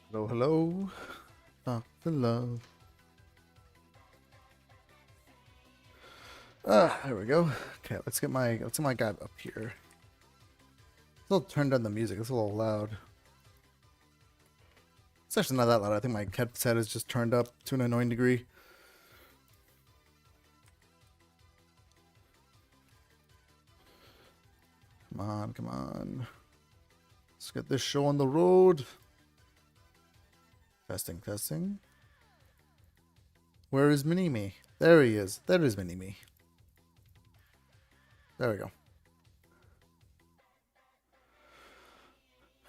Hello, hello. The love. There we go. Okay, let's get my guy up here. Still turn down the music. It's a little loud. It's actually not that loud. I think my headset is just turned up to an annoying degree. Come on, come on. Let's get this show on the road. Testing, testing. Where is Mini-Me? There he is. There is Mini-Me. There we go.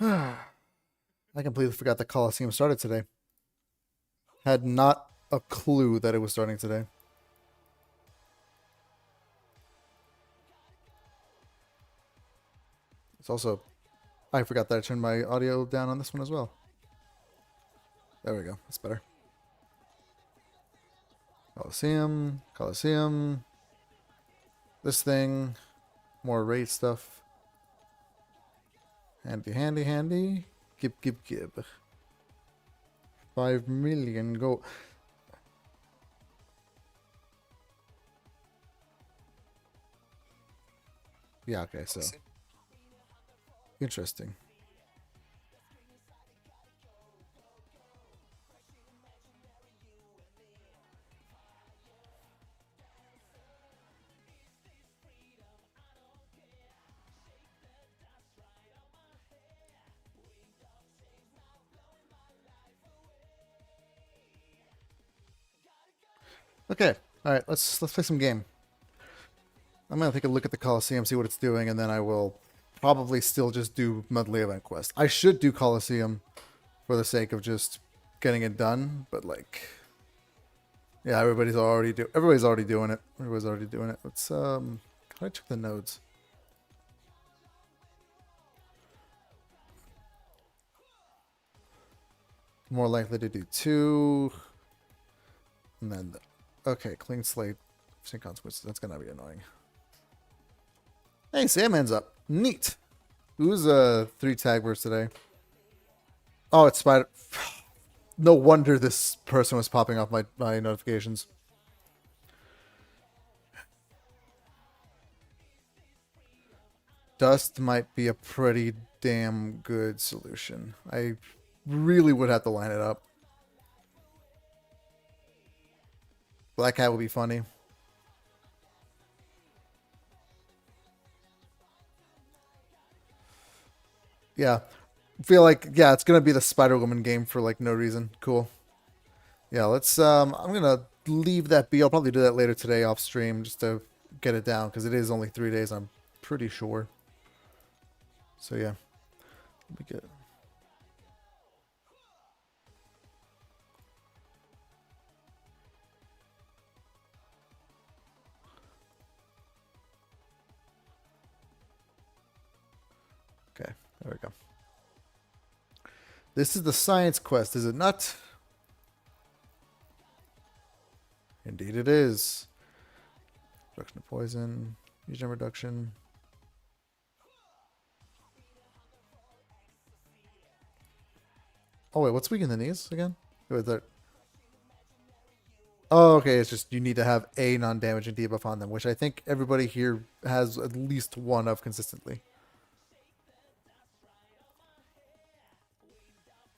I completely forgot the Coliseum started today. Had not a clue that it was starting today. It's also, I forgot that I turned my audio down on this one as well. There we go. That's better. Coliseum, Coliseum. This thing. More rate stuff. Handy, handy, handy. Gib, gib, gib. 5 million go. Yeah, okay, so. Interesting. Okay, all right. Let's play some game. I'm gonna take a look at the Coliseum, see what it's doing, and then I will probably still just do monthly event quest. I should do Coliseum for the sake of just getting it done, but like, yeah, everybody's already doing it. Everybody's already doing it. Let's how do I check the nodes? More likely to do 2, and then okay, clean slate, same consequences. That's gonna be annoying. Hey, Sandman's up. Neat. Who's 3 tag verse today? Oh, it's Spider. No wonder this person was popping off my notifications. Dust might be a pretty damn good solution. I really would have to line it up. Black Hat would be funny. Yeah. Feel like, yeah, it's gonna be the Spider-Woman game for like no reason. Cool. Yeah, let's I'm gonna leave that be. I'll probably do that later today off stream just to get it down because it is only 3 days, I'm pretty sure. So yeah. Let me get okay, there we go. This is the science quest, is it not? Indeed it is. Reduction of poison, regen reduction. Oh wait, what's weak in the knees again? Wait, there. Oh, okay. It's just you need to have a non-damaging debuff on them, which I think everybody here has at least one of consistently.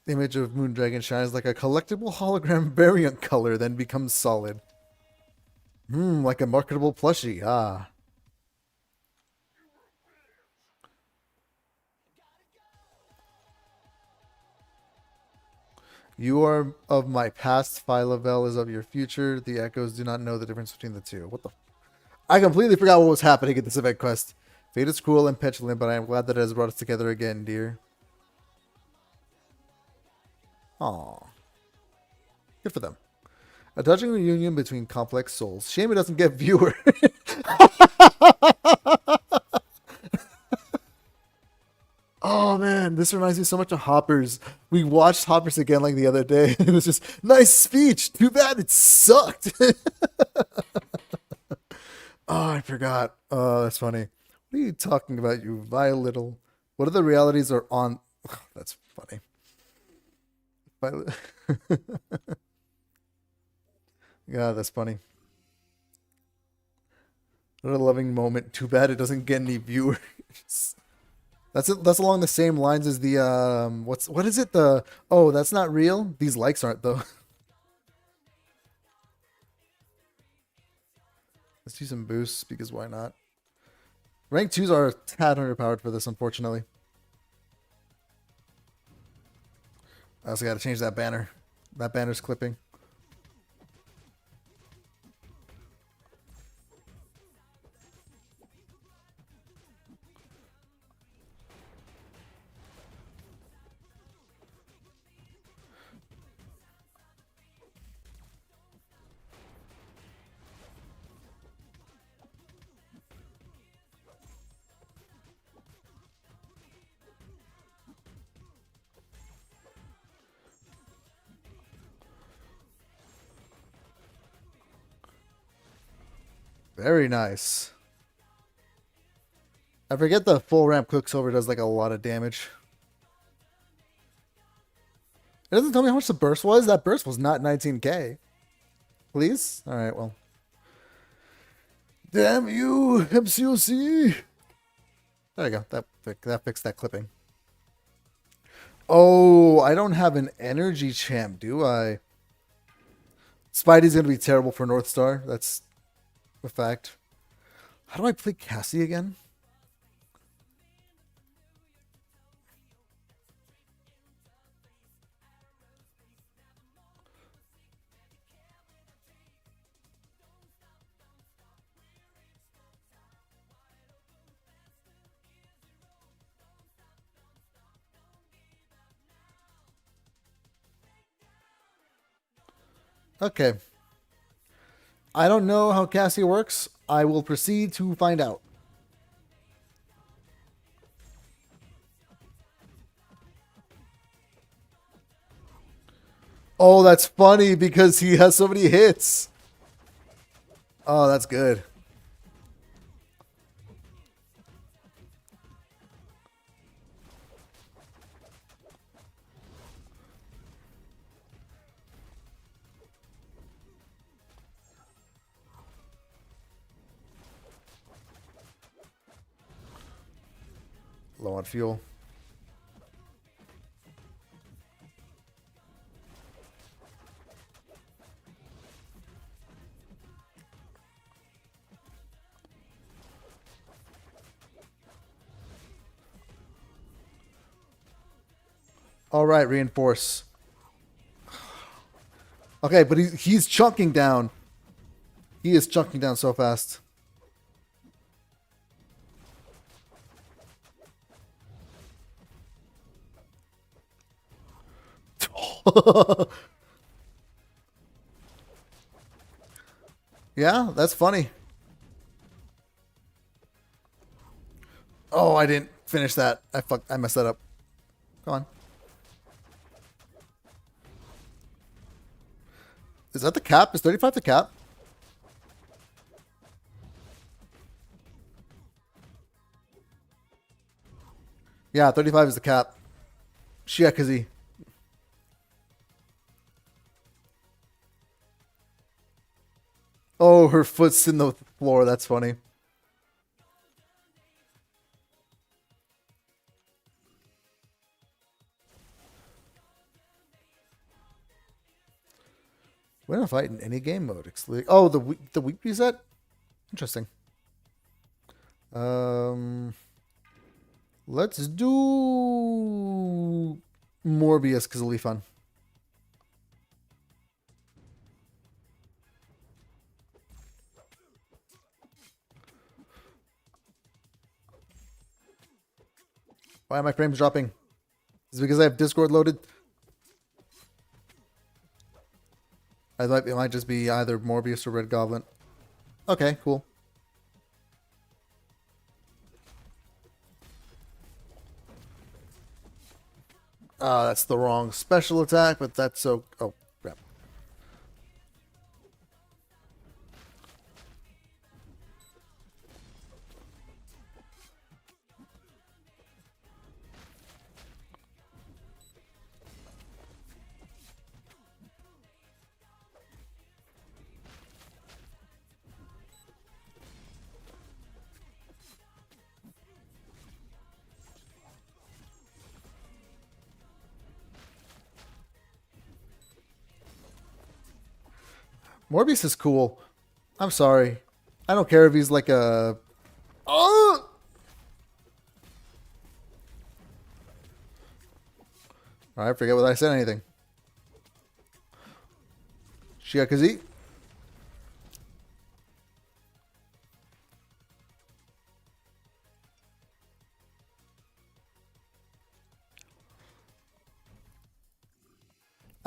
The image of Moondragon shines like a collectible hologram variant color, then becomes solid. Like a marketable plushie. Ah. You are of my past, Phylavel is of your future. The echoes do not know the difference between the two. What the? I completely forgot what was happening in this event quest. Fate is cruel and petulant, but I am glad that it has brought us together again, dear. Aww. Good for them. A touching reunion between complex souls. Shame it doesn't get viewer. Oh man, this reminds me so much of Hoppers. We watched Hoppers again like the other day. It was just nice speech. Too bad it sucked. Oh, I forgot. Oh, that's funny. What are you talking about, you vile little? What are the realities are on? That's funny. But yeah, that's funny. What a loving moment. Too bad it doesn't get any viewers. That's along the same lines as the what is it, the oh, that's not real. These likes aren't though. Let's do some boosts because why not? Rank 2s are a tad underpowered for this, unfortunately. I also got to change that banner. That banner's clipping. Very nice. I forget the full ramp Quicksilver does like a lot of damage. It doesn't tell me how much the burst was. That burst was not 19k. Please? Alright, well. Damn you, MCOC! There you go. That fixed that clipping. Oh, I don't have an energy champ, do I? Spidey's going to be terrible for North Star. That's a fact. How do I play Cassie again? Okay. I don't know how Cassie works. I will proceed to find out. Oh, that's funny because he has so many hits. Oh, that's good. Low on fuel. All right, reinforce. Okay, but he's chunking down. He is chunking down so fast. Yeah, that's funny. Oh, I didn't finish that. I messed that up. Come on. Is that the cap? Is 35 the cap? Yeah, 35 is the cap. Shiakazi. Oh, her foot's in the floor. That's funny. We're gonna fight in any game mode. Oh, the week reset. Interesting. Let's do Morbius because it'll be fun. Why are my frames dropping? Is it because I have Discord loaded? It might just be either Morbius or Red Goblin. Okay, cool. That's the wrong special attack, but that's so... Oh, crap. Morbius is cool. I'm sorry. I don't care if he's like a... Oh! Alright, forget what I said anything. Shiakazi.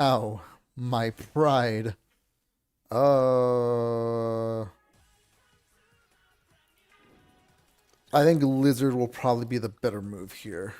Ow. My pride. I think Lizard will probably be the better move here.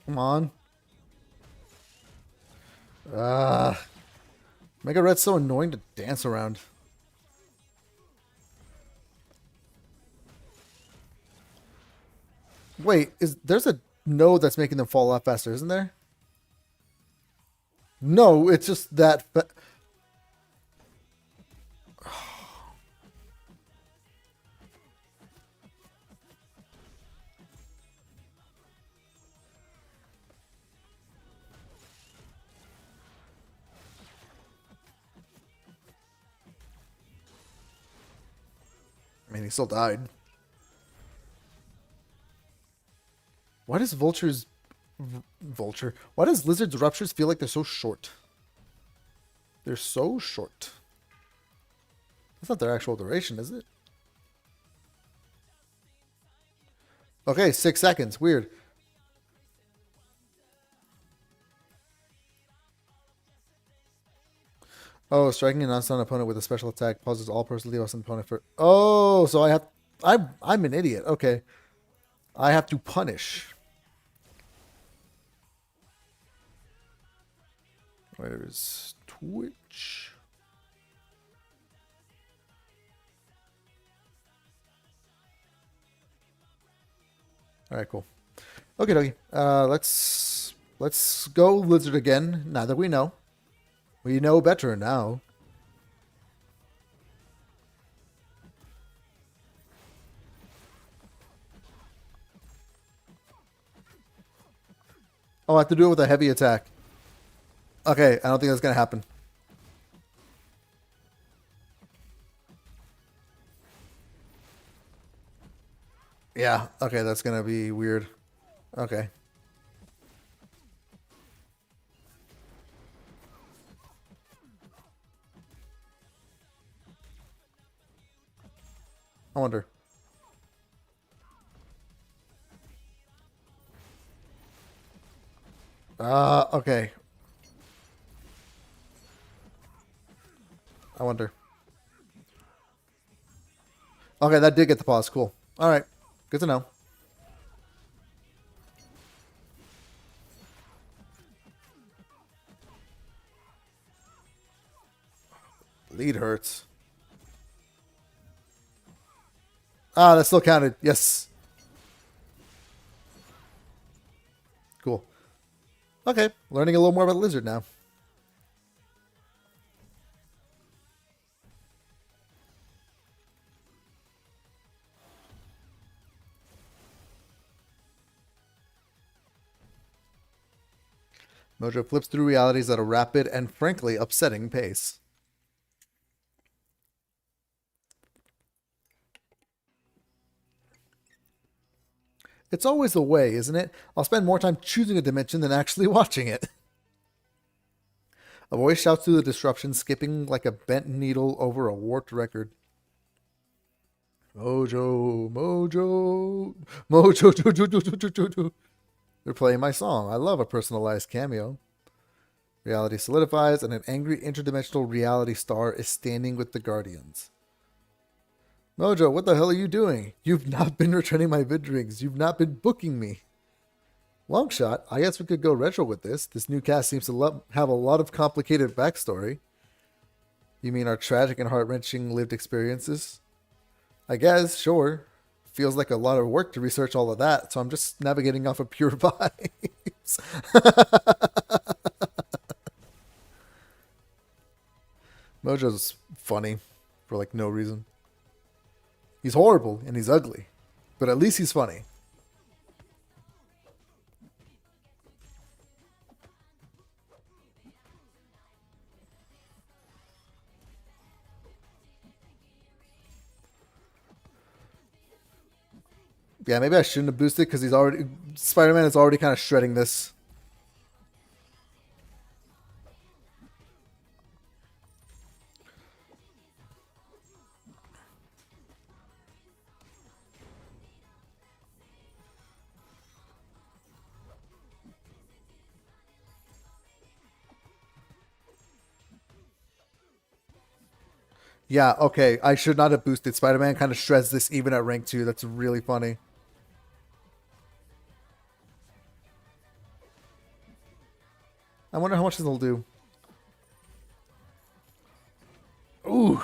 Come on. Mega Red's so annoying to dance around. Wait, there's a node that's making them fall a lot faster, isn't there? No, it's just that... I mean, he still died. Why does Vulture? Why does Lizard's ruptures feel like they're so short? They're so short. That's not their actual duration, is it? Okay, 6 seconds. Weird. Oh, striking a non-stun opponent with a special attack pauses all personal deals on opponent for... Oh, so I'm an idiot. Okay. I have to punish. Where's Twitch? All right, cool. Okay, dokie. Let's go Lizard again. Now that we know better now. Oh, I have to do it with a heavy attack. Okay, I don't think that's gonna happen. Yeah, okay, that's gonna be weird. Okay. I wonder. Okay. I wonder. Okay, that did get the pause. Cool. All right. Good to know. Lead hurts. Ah, that still counted. Yes. Cool. Okay. Learning a little more about Lizard now. Mojo flips through realities at a rapid and frankly upsetting pace. It's always the way, isn't it? I'll spend more time choosing a dimension than actually watching it. A voice shouts through the disruption, skipping like a bent needle over a warped record. Mojo, Mojo, Mojo. They're playing my song. I love a personalized cameo. Reality solidifies, and an angry interdimensional reality star is standing with the Guardians. Mojo, what the hell are you doing? You've not been returning my vid rings. You've not been booking me. Long shot. I guess we could go retro with this. This new cast seems to have a lot of complicated backstory. You mean our tragic and heart-wrenching lived experiences? I guess, sure. Feels like a lot of work to research all of that, so I'm just navigating off of pure vibes. Mojo's funny for like no reason. He's horrible and he's ugly, but at least he's funny. Yeah, maybe I shouldn't have boosted because Spider-Man is already kind of shredding this. Yeah, okay. I should not have boosted. Spider-Man kind of shreds this even at rank 2. That's really funny. I wonder how much this will do. Ooh.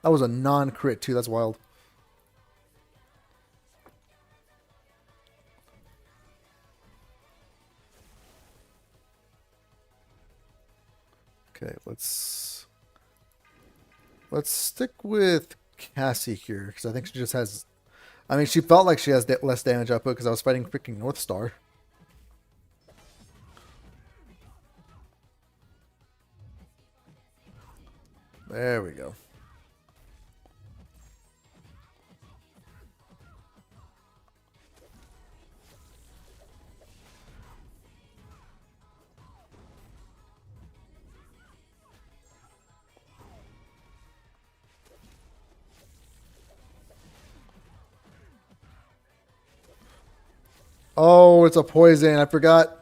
That was a non-crit too. That's wild. Okay, let's stick with Cassie here because I think she just has. I mean, she felt like she has less damage output because I was fighting freaking North Star. There we go. Oh, it's a poison. I forgot.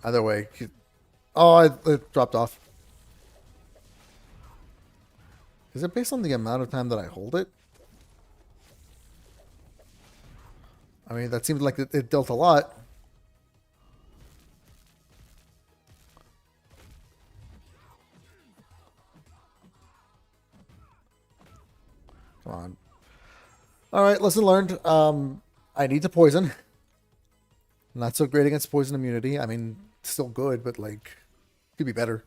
Either way. Oh, it dropped off. Is it based on the amount of time that I hold it? I mean, that seemed like it dealt a lot. Come on. All right, lesson learned. I need to poison. Not so great against poison immunity. I mean, still good, but like, could be better.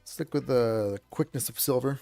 Stick with the quickness of silver.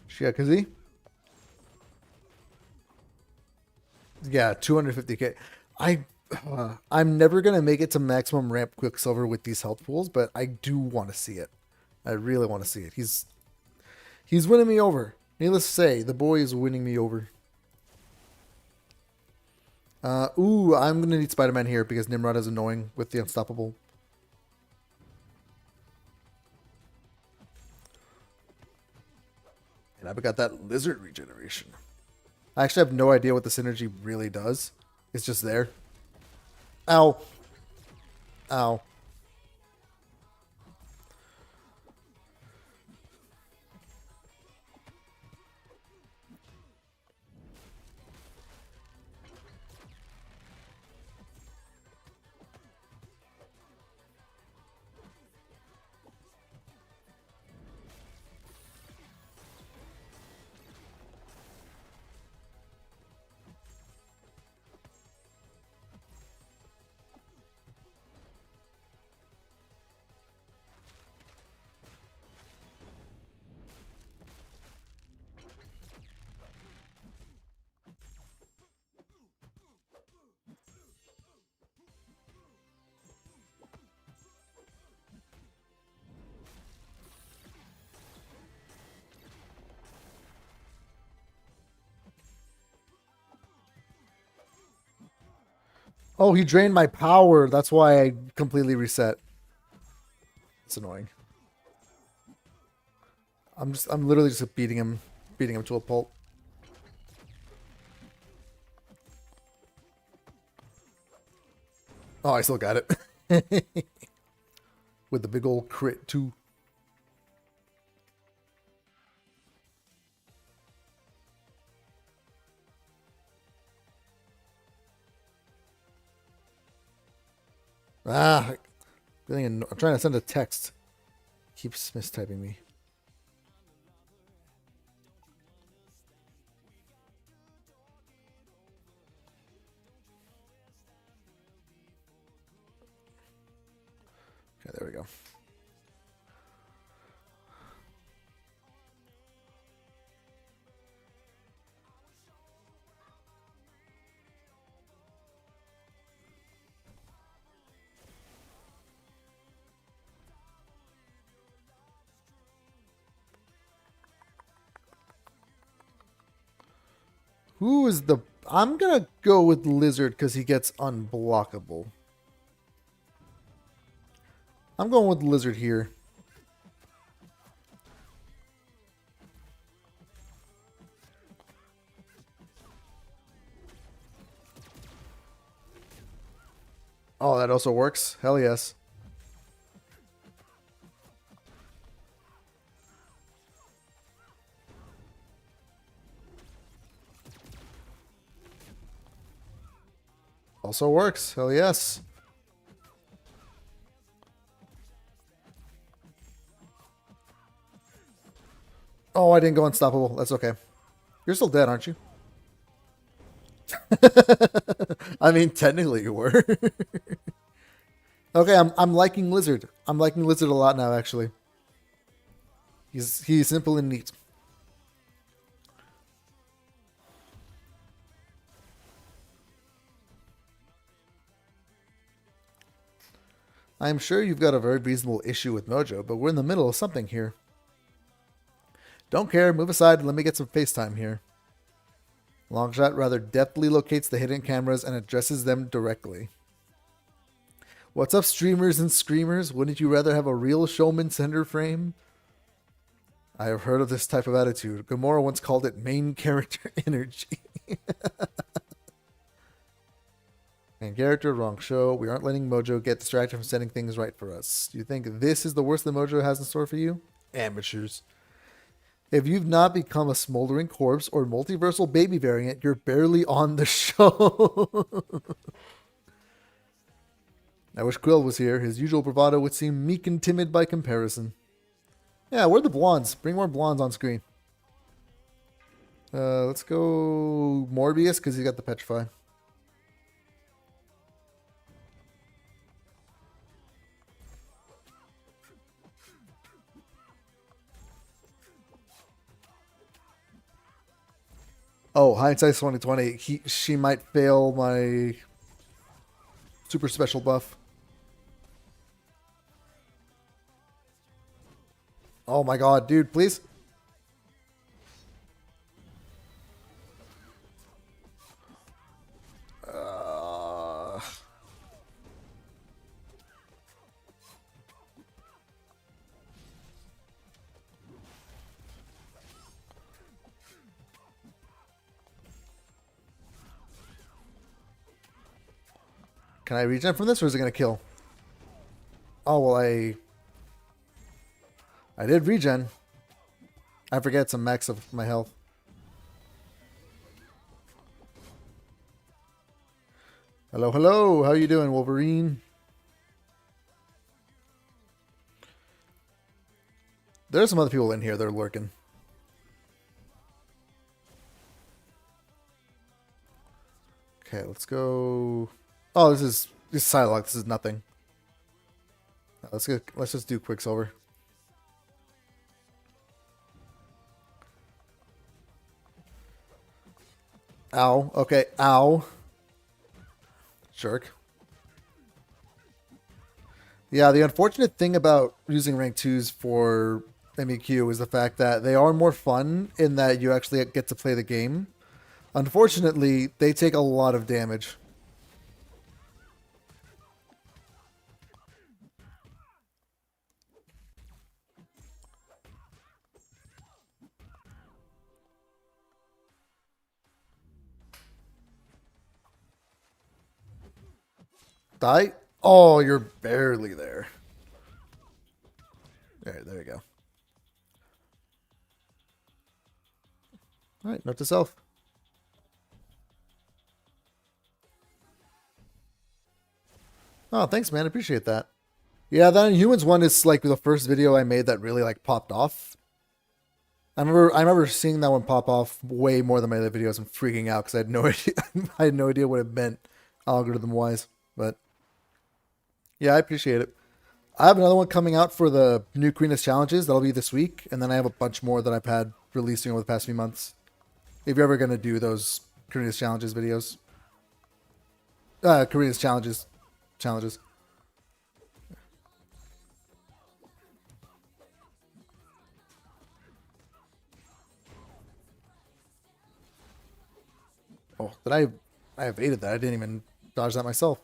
Shiakazi? Yeah, 250k. I'm never gonna make it to maximum ramp Quicksilver with these health pools, but I do want to see it. I really want to see it. He's winning me over. Needless to say, the boy is winning me over. Ooh, I'm gonna need Spider-Man here because Nimrod is annoying with the unstoppable. And I've got that lizard regeneration. I actually have no idea what the synergy really does. It's just there. Ow. Ow. Oh, he drained my power. That's why I completely reset. It's annoying. I'm literally just beating him to a pulp. Oh, I still got it. With the big old crit too. Ah, I'm trying to send a text. Keeps mistyping me. Okay, there we go. Who is the... I'm going to go with Lizard because he gets unblockable. I'm going with Lizard here. Oh, that also works? Hell yes. Also works. Hell yes. Oh, I didn't go unstoppable. That's okay. You're still dead, aren't you? I mean, technically you were. Okay, I'm liking Lizard. I'm liking Lizard a lot now, actually. He's simple and neat. I'm sure you've got a very reasonable issue with Mojo, but we're in the middle of something here. Don't care, move aside and let me get some FaceTime here. Longshot rather deftly locates the hidden cameras and addresses them directly. What's up, streamers and screamers? Wouldn't you rather have a real showman center frame? I have heard of this type of attitude. Gamora once called it main character energy. Main character, wrong show. We aren't letting Mojo get distracted from setting things right for us. Do you think this is the worst that Mojo has in store for you? Amateurs. If you've not become a smoldering corpse or multiversal baby variant, you're barely on the show. I wish Quill was here. His usual bravado would seem meek and timid by comparison. Yeah, where are the blondes? Bring more blondes on screen. Let's go Morbius because he got the Petrify. Oh, hindsight's 2020. She might fail my super special buff. Oh my god, dude, please. Can I regen from this or is it going to kill? Oh, well, I did regen. I forget some max of my health. Hello, hello. How you doing, Wolverine? There's some other people in here. They're lurking. Okay, let's go. Oh, this is Psylocke. This is nothing. Let's just do Quicksilver. Ow. Okay. Ow. Jerk. Yeah, the unfortunate thing about using rank 2s for MEQ is the fact that they are more fun in that you actually get to play the game. Unfortunately, they take a lot of damage. Die? Oh, you're barely there. There you go. All right, note to self. Oh, thanks, man. Appreciate that. Yeah, that Inhumans one is like the first video I made that really like popped off. I remember seeing that one pop off way more than my other videos and freaking out because I had no idea I had no idea what it meant algorithm wise. But yeah, I appreciate it. I have another one coming out for the new Karina's challenges. That'll be this week, and then I have a bunch more that I've had releasing over the past few months. If you're ever gonna do those Karina's challenges videos, Karina's challenges. Oh, did I evaded that. I didn't even dodge that myself.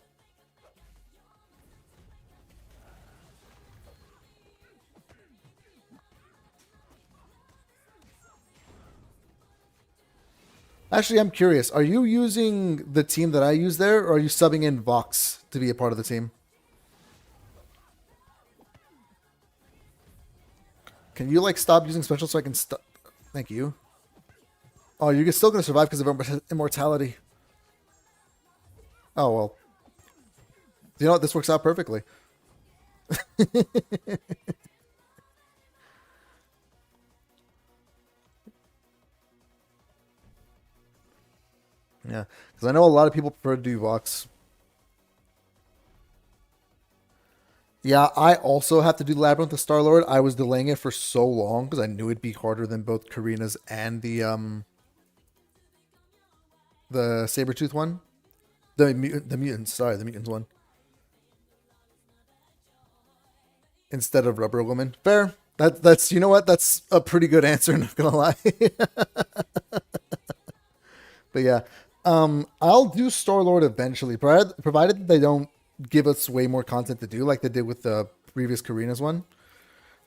Actually, I'm curious. Are you using the team that I use there, or are you subbing in Vox to be a part of the team? Can you, like, stop using special so I can stop? Thank you. Oh, you're still going to survive because of immortality. Oh, well. You know what? This works out perfectly. Yeah, because I know a lot of people prefer to do Vox. Yeah, I also have to do Labyrinth of Star-Lord. I was delaying it for so long because I knew it'd be harder than both Karina's and the Sabretooth one. The mutants, sorry, the mutants one. Instead of Rubber Woman. Fair. That's you know what? That's a pretty good answer, not gonna lie. But yeah. I'll do Star-Lord eventually, provided they don't give us way more content to do like they did with the previous Karina's one.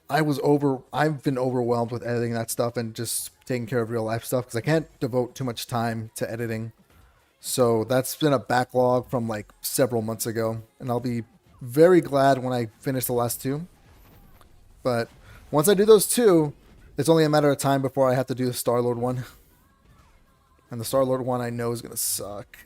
I've been overwhelmed with editing that stuff and just taking care of real life stuff because I can't devote too much time to editing. So that's been a backlog from like several months ago, and I'll be very glad when I finish the last two. But once I do those two, it's only a matter of time before I have to do the Star-Lord one. And the Star-Lord one I know is going to suck.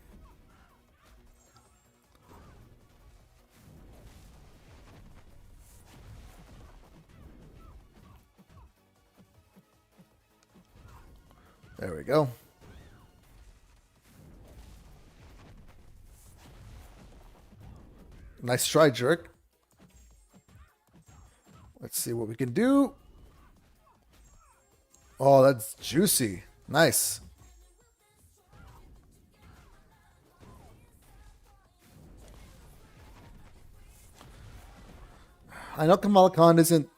There we go. Nice try, jerk. Let's see what we can do. Oh, that's juicy. Nice. I know Kamala Khan isn't...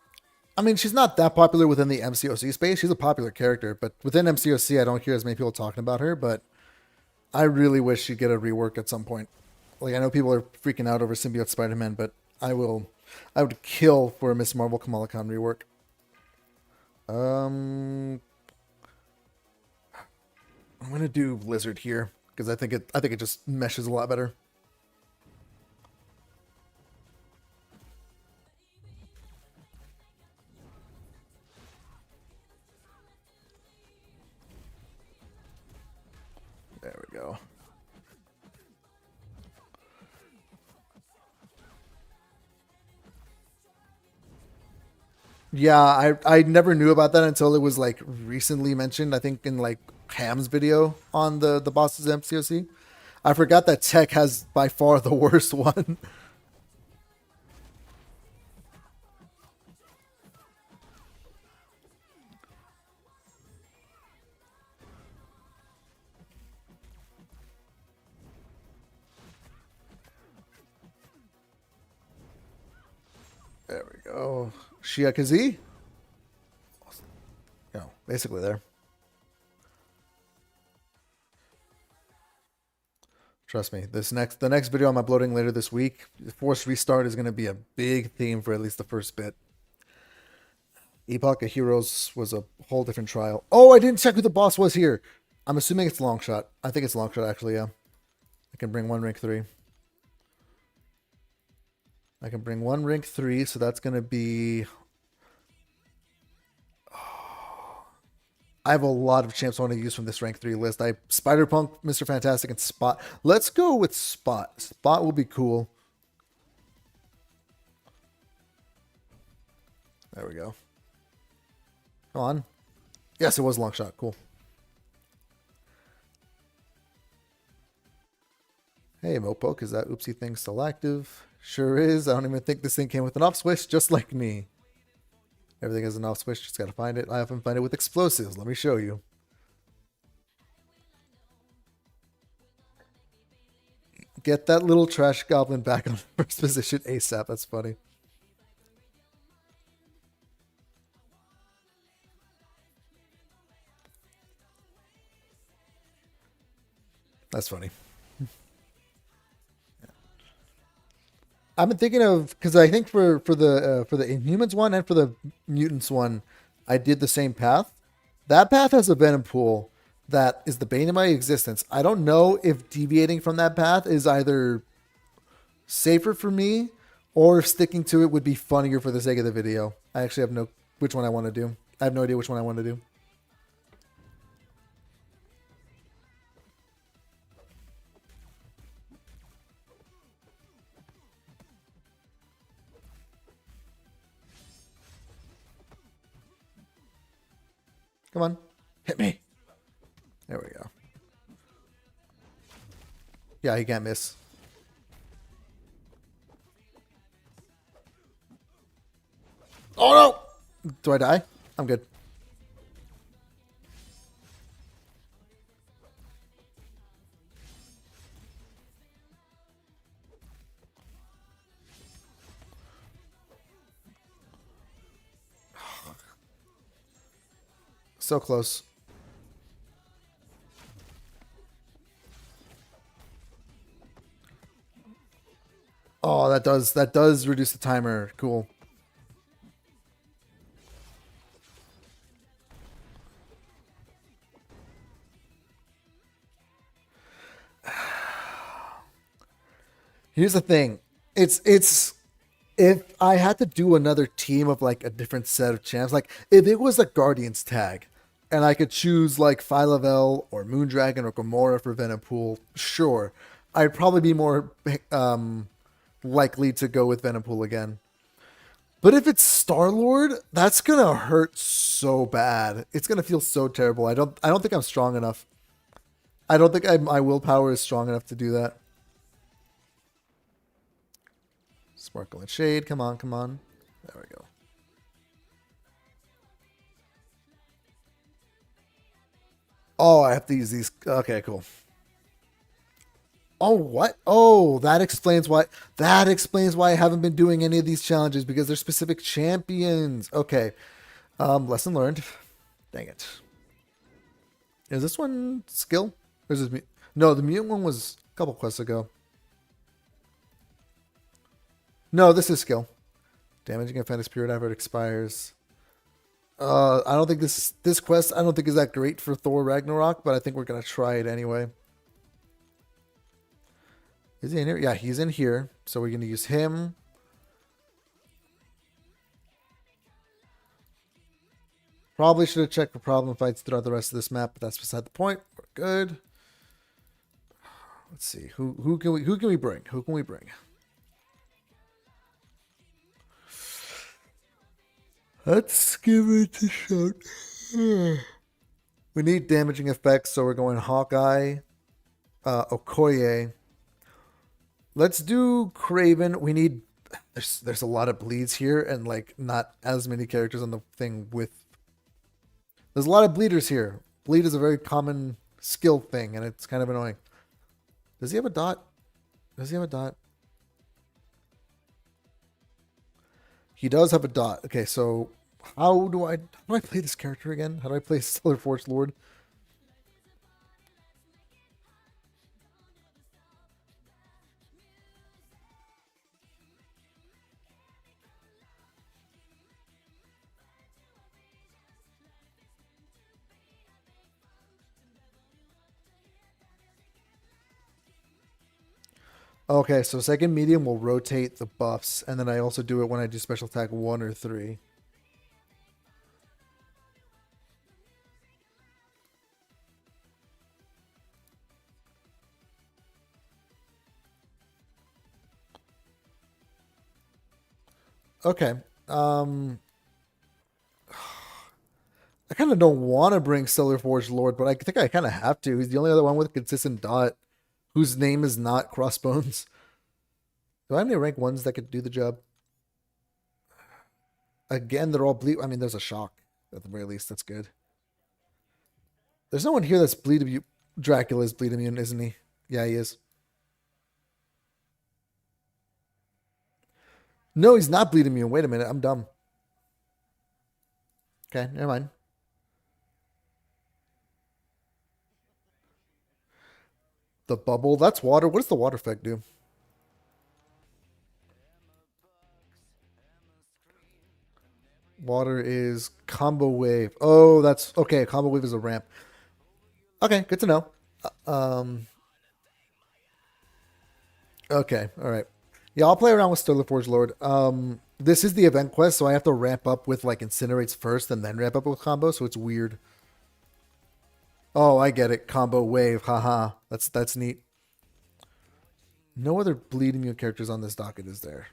I mean, she's not that popular within the MCOC space. She's a popular character, but within MCOC, I don't hear as many people talking about her, but I really wish she'd get a rework at some point. Like, I know people are freaking out over Symbiote Spider-Man, but I would kill for a Miss Marvel Kamala Khan rework. I'm gonna do Lizard here because I think it just meshes a lot better. There we go. Yeah, I never knew about that until it was like recently mentioned. I think in like Ham's video on the bosses MCOC. I forgot that Tech has by far the worst one. There we go. Shiakazi? No, basically there. Trust me, the next video I'm uploading later this week, Force Restart is going to be a big theme for at least the first bit. Epoch of Heroes was a whole different trial. Oh, I didn't check who the boss was here. I'm assuming it's Longshot. I think it's Longshot, actually, yeah. I can bring one rank 3. I can bring one rank 3, so that's going to be... I have a lot of champs I want to use from this rank 3 list. I Spider-Punk, Mr. Fantastic, and Spot. Let's go with Spot. Spot will be cool. There we go. Come on. Yes, it was a long shot. Cool. Hey, Mopoke, is that oopsie thing still active? Sure is. I don't even think this thing came with an off switch, just like me. Everything has an off switch, just gotta find it. I often find it with explosives. Let me show you. Get that little trash goblin back on first position ASAP. That's funny. That's funny. I've been thinking of, because I think for the Inhumans one and for the Mutants one, I did the same path. That path has a Venom pool that is the bane of my existence. I don't know if deviating from that path is either safer for me or if sticking to it would be funnier for the sake of the video. I actually have no which one I want to do. I have no idea which one I want to do. Come on. Hit me. There we go. Yeah, he can't miss. Oh no! Do I die? I'm good. So close. Oh, that does reduce the timer. Cool. Here's the thing. It's if I had to do another team of like a different set of champs, like if it was a Guardians tag and I could choose like Phylavel or Moondragon or Gamora for Venompool, sure. I'd probably be more likely to go with Venompool again. But if it's Star-Lord, that's gonna hurt so bad. It's gonna feel so terrible. I don't think I'm strong enough. I don't think my willpower is strong enough to do that. Sparkle and Shade. Come on, come on. There we go. Oh, I have to use these. Okay, cool. Oh, what? Oh, that explains why. That explains why I haven't been doing any of these challenges, because they're specific champions. Okay. Lesson learned. Dang it. Is this one skill? Or is this no, the mutant one was a couple quests ago. No, this is skill. Damaging a Fenris Spirit after it expires. I don't think this quest I don't think is that great for Thor Ragnarok, but I think we're gonna try it anyway. Is he in here? Yeah, he's in here. So we're gonna use him. Probably should have checked for problem fights throughout the rest of this map, but that's beside the point. We're good. Let's see. Who can we bring? Who can we bring? Let's give it a shot. We need damaging effects, so we're going Hawkeye, Okoye. Let's do Craven. We need. There's a lot of bleeds here, and like not as many characters on the thing with. There's a lot of bleeders here. Bleed is a very common skill thing, and it's kind of annoying. Does he have a dot? Does he have a dot? He does have a dot. Okay, so how do I play this character again? How do I play Stellar Force Lord? Okay, so second medium will rotate the buffs, and then I also do it when I do special attack 1 or 3. Okay. I kind of don't want to bring Stellar Forge Lord, but I think I kind of have to. He's the only other one with consistent dot whose name is not Crossbones. Do I have any rank ones that could do the job? Again, they're all bleed. I mean, there's a shock at the very least. That's good. There's no one here that's bleed immune. Dracula is bleed immune, isn't he? Yeah, he is. No, he's not bleed immune. Wait a minute. I'm dumb. Okay, never mind. The bubble. That's water. What does the water effect do? Water is combo wave. Oh, that's okay. Combo wave is a ramp. Okay, good to know. Um, okay, all right. Yeah, I'll play around with Stellar Forge Lord. This is the event quest, so I have to ramp up with like incinerates first and then ramp up with combo, so it's weird. Oh, I get it. Combo wave. Haha. That's neat. No other bleed immune characters on this docket, is there?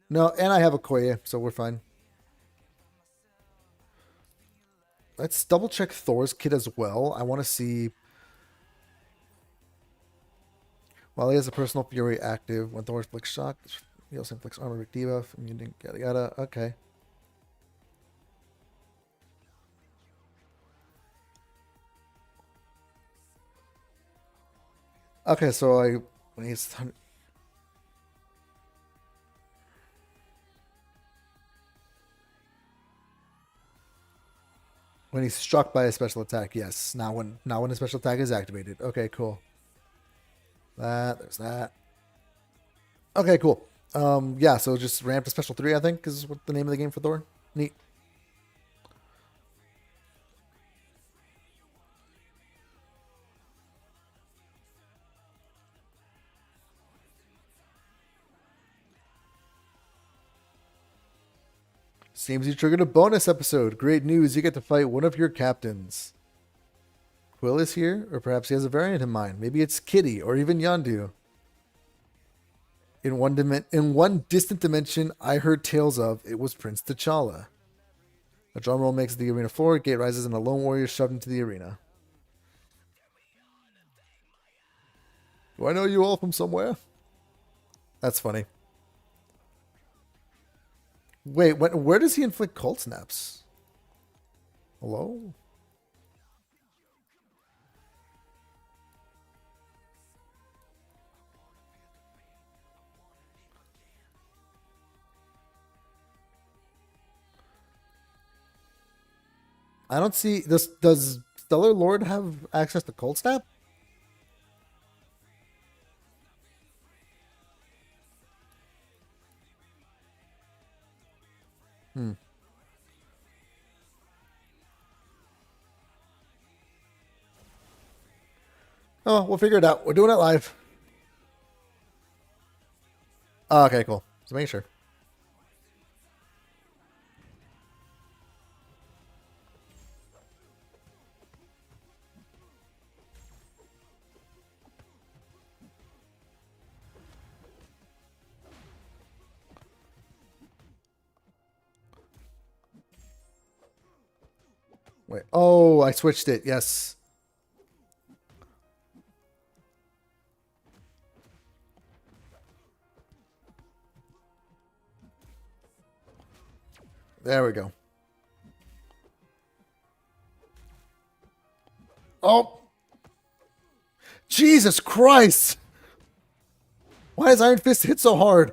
No, and I have a Koya, so we're fine. Let's double check Thor's kit as well. I want to see. While he has a personal fury active, when Thor inflicts shock, he also inflicts armor debuff, immune, yada yada. Okay. Okay, so when he's when he's struck by a special attack, yes. Not when a special attack is activated. Okay, cool. There's that. Okay, cool. Yeah, so just ramp to special 3, I think, is what the name of the game for Thor. Neat. Seems you triggered a bonus episode. Great news, you get to fight one of your captains. Quill is here, or perhaps he has a variant in mind. Maybe it's Kitty, or even Yondu. In one distant dimension I heard tales of, it was Prince T'Challa. A drum roll makes the arena floor, gate rises, and a lone warrior shoved into the arena. Do I know you all from somewhere? That's funny. Wait, where does he inflict cold snaps? Hello? I don't see this. Does Stellar Lord have access to cold snap? Hmm. Oh, we'll figure it out. We're doing it live. Oh, okay, cool. Just making sure. Wait. Oh, I switched it. Yes. There we go. Oh, Jesus Christ! Why does Iron Fist hit so hard?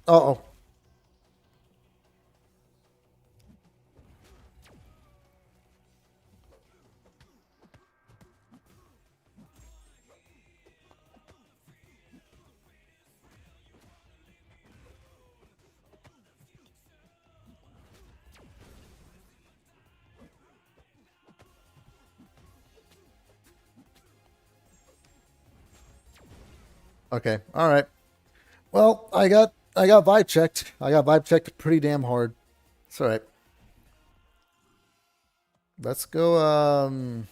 Uh oh. Okay. All right. Well, I got vibe checked. I got vibe checked pretty damn hard. It's all right. Let's go.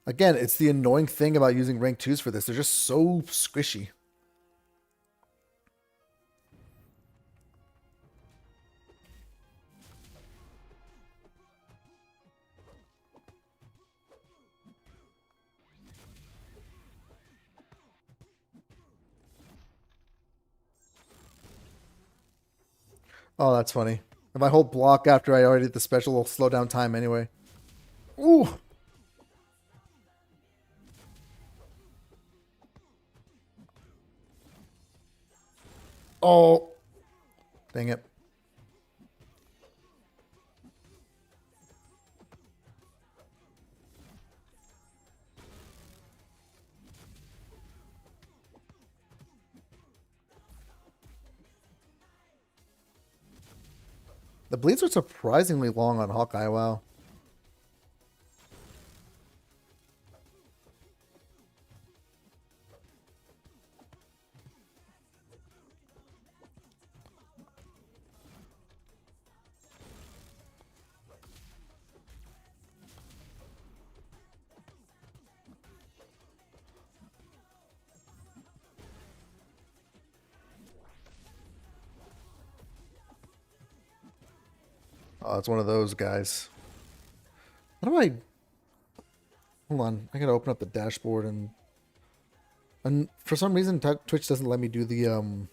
Again, it's the annoying thing about using rank twos for this. They're just so squishy. Oh, that's funny. If I hold block after I already did the special, will slow down time anyway. Ooh. Oh. Dang it. The bleeds are surprisingly long on Hawkeye. Wow. Oh, it's one of those guys. How do I... Hold on. I gotta open up the dashboard and for some reason Twitch doesn't let me do the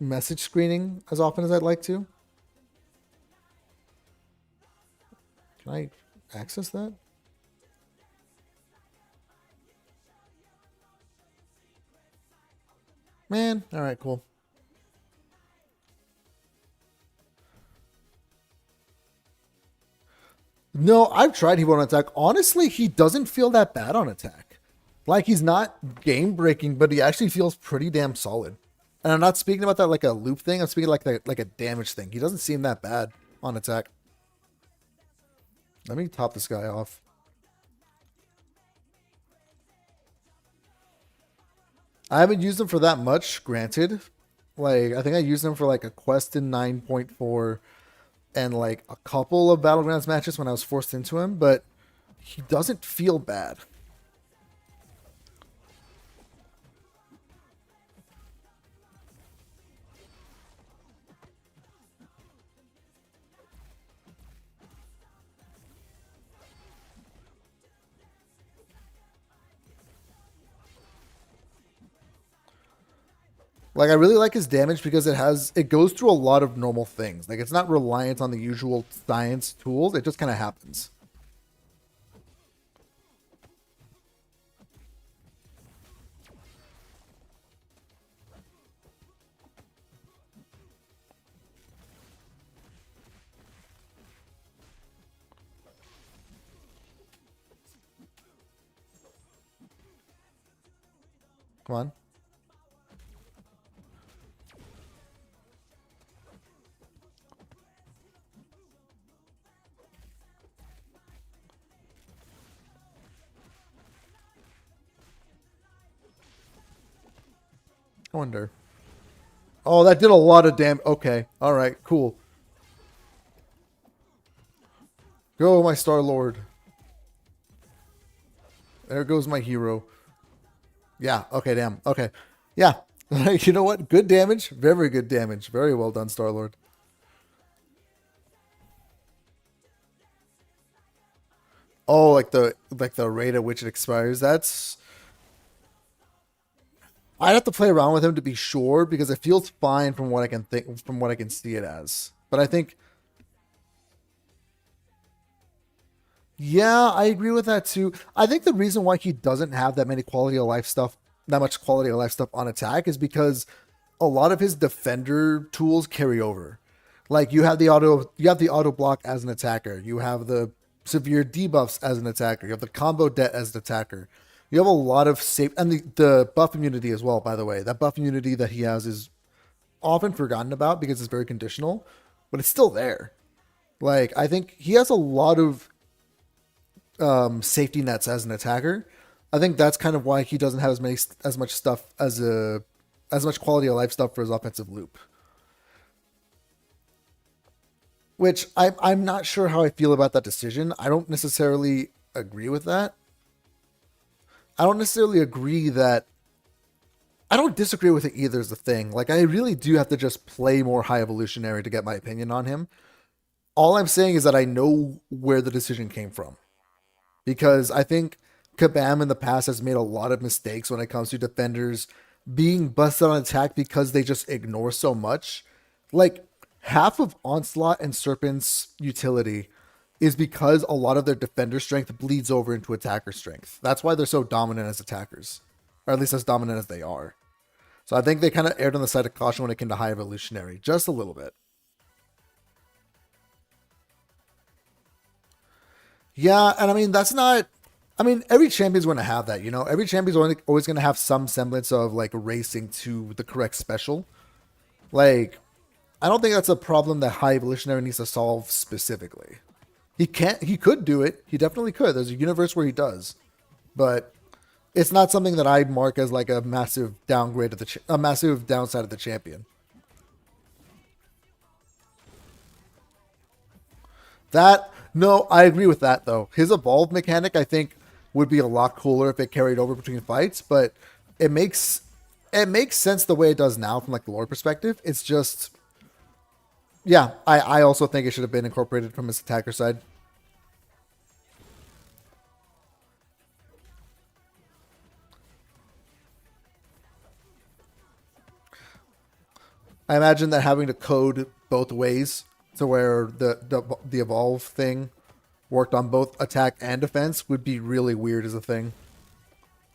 message screening as often as I'd like to. Can I access that? Man, all right, cool. No, I've tried Hero on attack. Honestly, he doesn't feel that bad on attack. Like he's not game breaking, but he actually feels pretty damn solid. And I'm not speaking about that like a loop thing. I'm speaking like a damage thing. He doesn't seem that bad on attack. Let me top this guy off. I haven't used him for that much, granted. Like, I think I used him for like a quest in 9.4 and like a couple of Battlegrounds matches when I was forced into him, but he doesn't feel bad. Like I really like his damage because it goes through a lot of normal things. Like it's not reliant on the usual science tools. It just kind of happens. Come on. I wonder. Oh, that did a lot of damage. Okay. All right. Cool. Go, my Star Lord. There goes my hero. Yeah. Okay. Damn. Okay. Yeah. You know what? Good damage. Very good damage. Very well done, Star Lord. Oh, like the rate at which it expires. That's I'd have to play around with him to be sure because it feels fine from what I can think from what I can see it as. But I think yeah, I agree with that too. I think the reason why he doesn't have that much quality of life stuff on attack is because a lot of his defender tools carry over. Like you have the auto block as an attacker. You have the severe debuffs as an attacker. You have the combo debt as an attacker. You have a lot of safe and the buff immunity as well, by the way. That buff immunity that he has is often forgotten about because it's very conditional, but it's still there. Like I think he has a lot of safety nets as an attacker. I think that's kind of why he doesn't have as much stuff as much quality of life stuff for his offensive loop. Which I'm not sure how I feel about that decision. I don't necessarily agree with that. I don't necessarily agree that I don't disagree with it either is the thing. Like, I really do have to just play more high evolutionary to get my opinion on him. All I'm saying is that I know where the decision came from. Because I think Kabam in the past has made a lot of mistakes when it comes to defenders being busted on attack because they just ignore so much. Like, half of Onslaught and Serpent's utility is because a lot of their defender strength bleeds over into attacker strength. That's why they're so dominant as attackers. Or at least as dominant as they are. So I think they kind of erred on the side of caution when it came to high evolutionary. Just a little bit. Yeah, and I mean, that's not... I mean, every champion's going to have that, you know? Every champion's always going to have some semblance of, like, racing to the correct special. Like, I don't think that's a problem that high evolutionary needs to solve specifically. He could do it. He definitely could. There's a universe where he does. But it's not something that I'd mark as like a massive downgrade of a massive downside of the champion. No, I agree with that though. His evolve mechanic, I think, would be a lot cooler if it carried over between fights, but it makes sense the way it does now from like the lore perspective. It's just, yeah, I also think it should have been incorporated from his attacker side. I imagine that having to code both ways to where the evolve thing worked on both attack and defense would be really weird as a thing.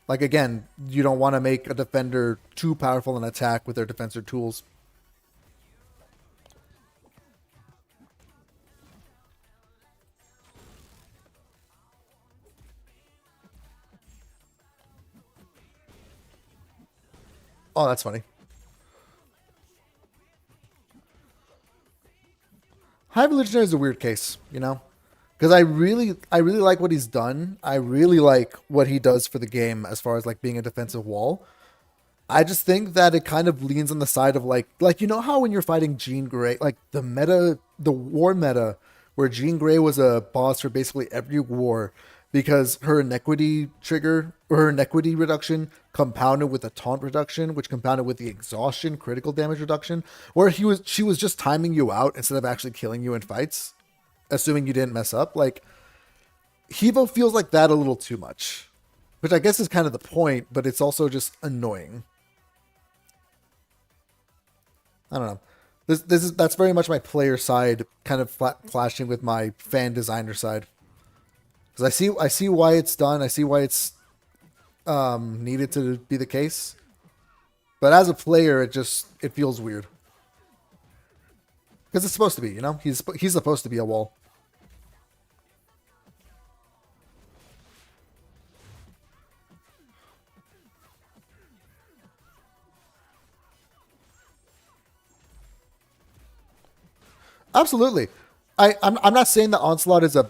Like, again, you don't want to make a defender too powerful in attack with their defensive tools. Oh, that's funny. High Evolutionary is a weird case, you know? Because I really like what he's done. I really like what he does for the game as far as like being a defensive wall. I just think that it kind of leans on the side of like you know how when you're fighting Jean Grey, like the war meta, where Jean Grey was a boss for basically every war because her inequity trigger or her inequity reduction compounded with a taunt reduction, which compounded with the exhaustion critical damage reduction, where she was just timing you out instead of actually killing you in fights, assuming you didn't mess up. Like, Hevo feels like that a little too much, which I guess is kind of the point, but it's also just annoying. I don't know. That's very much my player side kind of clashing with my fan designer side. Because I see why it's done. I see why it's needed to be the case. But as a player, it feels weird. Because it's supposed to be, you know? He's supposed to be a wall. Absolutely. I'm not saying that Onslaught is a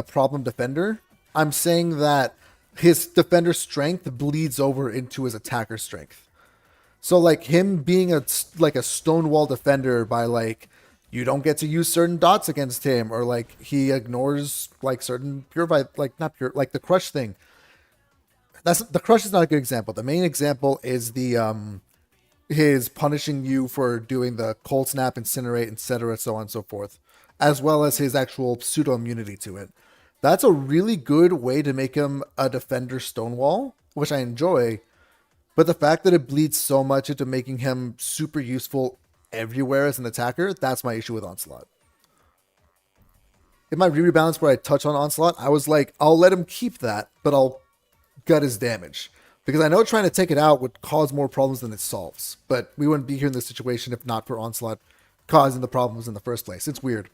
problem defender. I'm saying that his defender strength bleeds over into his attacker strength. So like him being a stonewall defender by like you don't get to use certain dots against him, or like he ignores like certain purified, like not pure, like the crush thing. The crush is not a good example. The main example is the his punishing you for doing the cold snap, incinerate, etc., so on and so forth, as well as his actual pseudo immunity to it. That's a really good way to make him a defender stonewall, which I enjoy. But the fact that it bleeds so much into making him super useful everywhere as an attacker, that's my issue with Onslaught. In my rebalance where I touch on Onslaught, I was like, I'll let him keep that, but I'll gut his damage. Because I know trying to take it out would cause more problems than it solves. But we wouldn't be here in this situation if not for Onslaught causing the problems in the first place. It's weird.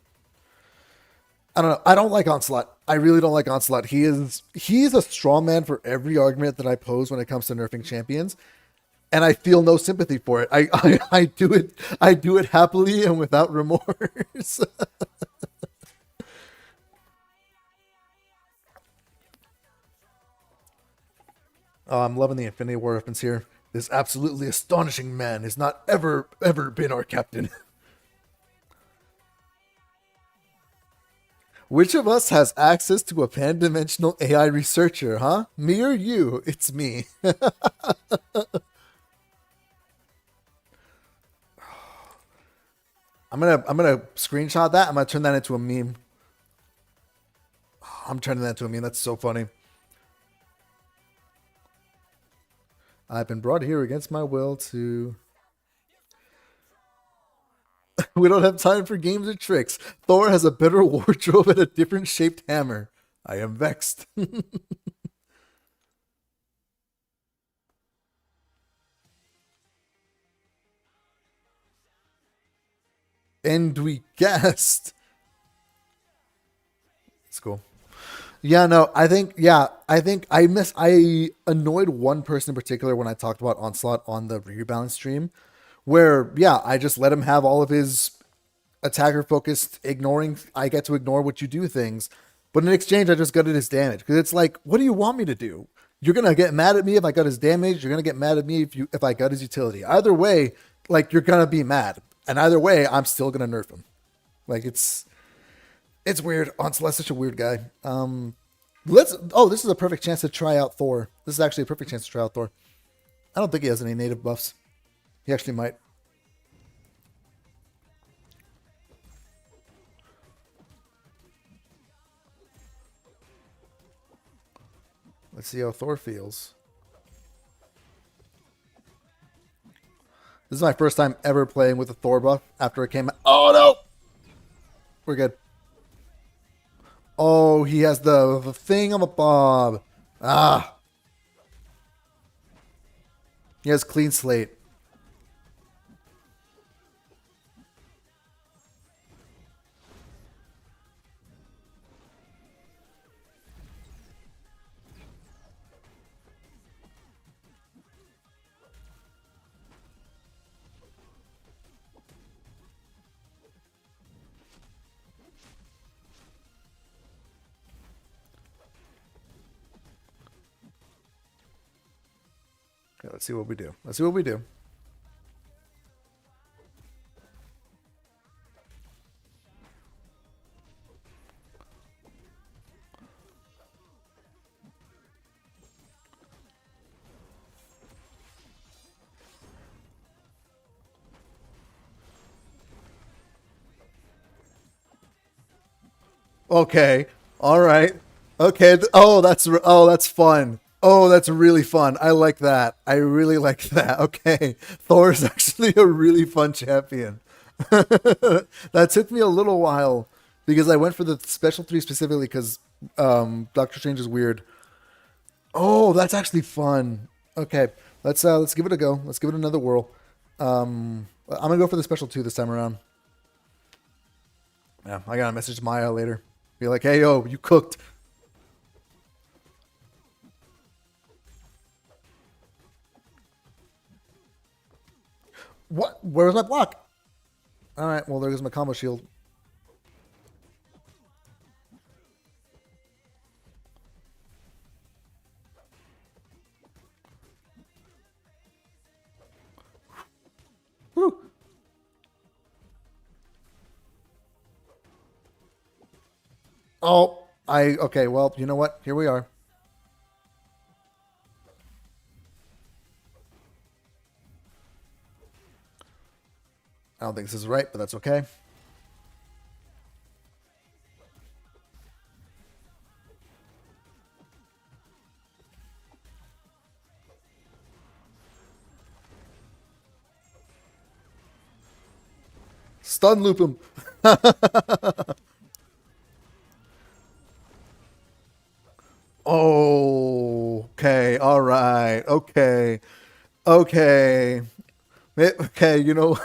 I don't know. I don't like Onslaught. I really don't like Onslaught. He's a straw man for every argument that I pose when it comes to nerfing champions, and I feel no sympathy for it. I do it. I do it happily and without remorse. Oh, I'm loving the Infinity War reference here. This absolutely astonishing man has not ever been our captain. Which of us has access to a pan-dimensional AI researcher, huh? Me or you? It's me. I'm gonna screenshot that. I'm gonna turn that into a meme. I'm turning that into a meme. That's so funny. I've been brought here against my will to. We don't have time for games or tricks. Thor has a better wardrobe and a different shaped hammer. I am vexed. And we guessed. It's cool. Yeah, no, I annoyed one person in particular when I talked about Onslaught on the rebalance stream, where yeah, I just let him have all of his attacker focused ignoring. I get to ignore what you do things, but in exchange I just gutted his damage because it's like, what do you want me to do? You're gonna get mad at me if I got his damage. You're gonna get mad at me if I got his utility. Either way, like you're gonna be mad, and either way, I'm still gonna nerf him. Like it's weird. Onslaught's such a weird guy. Let's. Oh, this is a perfect chance to try out Thor. This is actually a perfect chance to try out Thor. I don't think he has any native buffs. He actually might. Let's see how Thor feels. This is my first time ever playing with a Thor buff after it came out. Oh no! We're good. Oh, he has the thing on a bob. Ah. He has clean slate. Okay, let's see what we do. Let's see what we do. Okay. All right. Okay. Oh, that's fun. Oh, that's really fun. I like that. I really like that. Okay. Thor is actually a really fun champion. That took me a little while because I went for the special three specifically because Doctor Strange is weird. Oh, that's actually fun. Okay. Let's give it a go. Let's give it another whirl. I'm gonna go for the special two this time around. Yeah, I gotta message Maya later. Be like, hey yo, you cooked. What? Where's my block? All right, well, there's my combo shield. Woo. Oh, okay, well, you know what? Here we are. I don't think this is right, but that's okay. Stun loop him. Oh, okay, all right, okay, okay, okay. You know,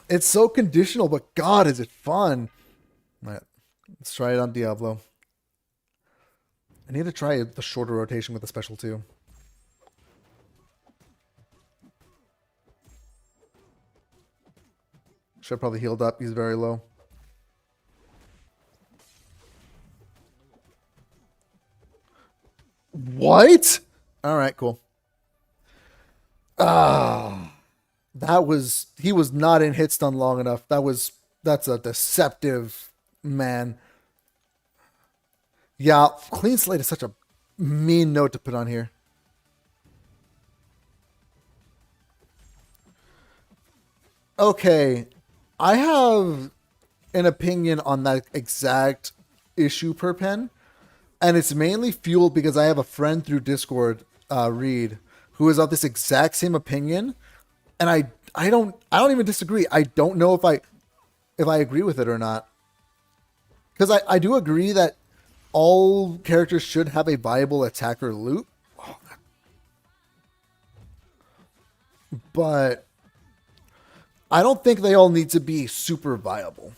it's so conditional, but God, is it fun? All right, let's try it on Diablo. I need to try the shorter rotation with the special too. Should have probably healed up. He's very low. What? All right, cool. Ah, that was he was not in hit stun long enough. That's a deceptive man. Yeah, clean slate is such a mean note to put on here. Okay, I have an opinion on that exact issue per pen, and it's mainly fueled because I have a friend through Discord, Reed, who is of this exact same opinion, and I don't even disagree. I don't know if I agree with it or not, because I do agree that all characters should have a viable attacker loop, but I don't think they all need to be super viable.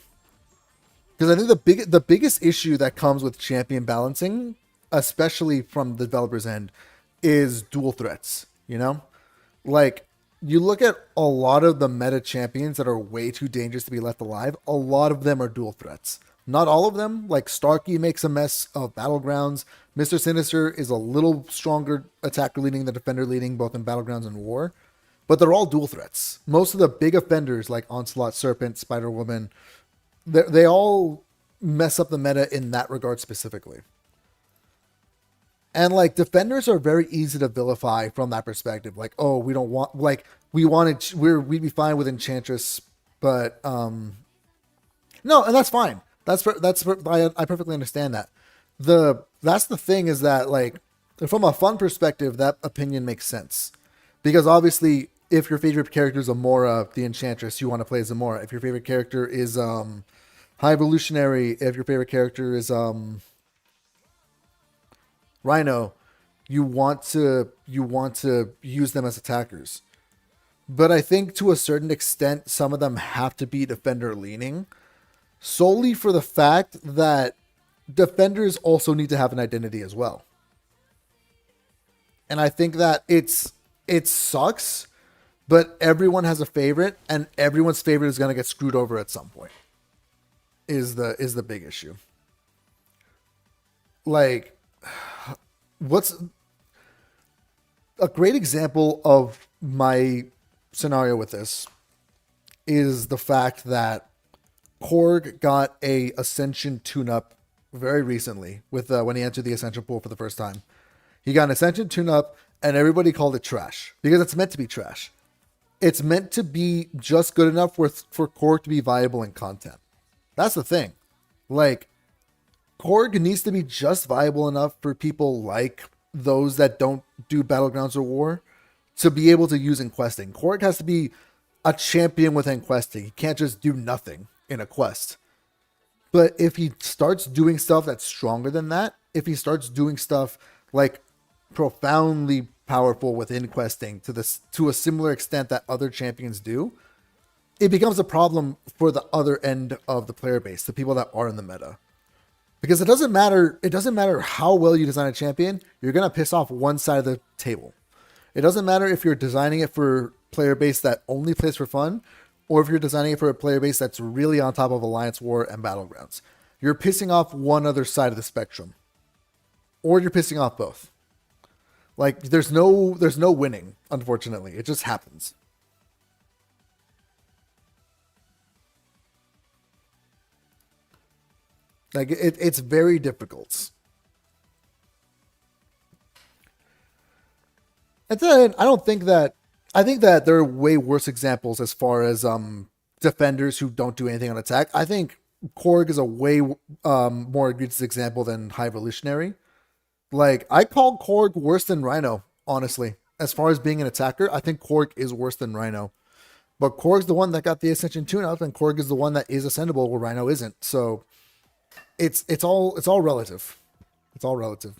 Because I think the biggest issue that comes with champion balancing, especially from the developer's end, is dual threats. You know, like you look at a lot of the meta champions that are way too dangerous to be left alive. A lot of them are dual threats. Not all of them. Like Starkey makes a mess of battlegrounds. Mr. Sinister is a little stronger attacker leading than defender leading, both in battlegrounds and war. But they're all dual threats. Most of the big offenders like Onslaught, Serpent, Spider Woman, they all mess up the meta in that regard specifically. And like defenders are very easy to vilify from that perspective. Like, oh, we don't want like we'd be fine with Enchantress, but no, and that's fine. I perfectly understand that. That's the thing is that like from a fun perspective, that opinion makes sense because obviously if your favorite character is Amora, the Enchantress, you want to play as Amora. If your favorite character is High Evolutionary, if your favorite character is Rhino, you want to use them as attackers. But I think to a certain extent, some of them have to be defender leaning, solely for the fact that defenders also need to have an identity as well. And I think that it sucks, but everyone has a favorite, and everyone's favorite is gonna get screwed over at some point. Is the big issue. Like, what's a great example of my scenario with this is the fact that Korg got a Ascension tune-up very recently with when he entered the Ascension pool for the first time. He got an Ascension tune-up, and everybody called it trash because it's meant to be trash. It's meant to be just good enough for Korg to be viable in content. That's the thing. Like, Korg needs to be just viable enough for people like those that don't do Battlegrounds or War to be able to use in questing. Korg has to be a champion within questing. He can't just do nothing in a quest. But if he starts doing stuff that's stronger than that, if he starts doing stuff like profoundly powerful within questing to a similar extent that other champions do, it becomes a problem for the other end of the player base, the people that are in the meta. Because it doesn't matter how well you design a champion, you're going to piss off one side of the table. It doesn't matter if you're designing it for player base that only plays for fun, or if you're designing it for a player base that's really on top of Alliance War and Battlegrounds. You're pissing off one other side of the spectrum. Or you're pissing off both. Like there's no winning, unfortunately. It just happens. Like it's very difficult. And then I think that there are way worse examples as far as defenders who don't do anything on attack. I think Korg is a way more egregious example than High Evolutionary. Like I call Korg worse than Rhino, honestly. As far as being an attacker, I think Korg is worse than Rhino. But Korg's the one that got the Ascension tune-up, and Korg is the one that is ascendable where Rhino isn't. So it's all relative. It's all relative.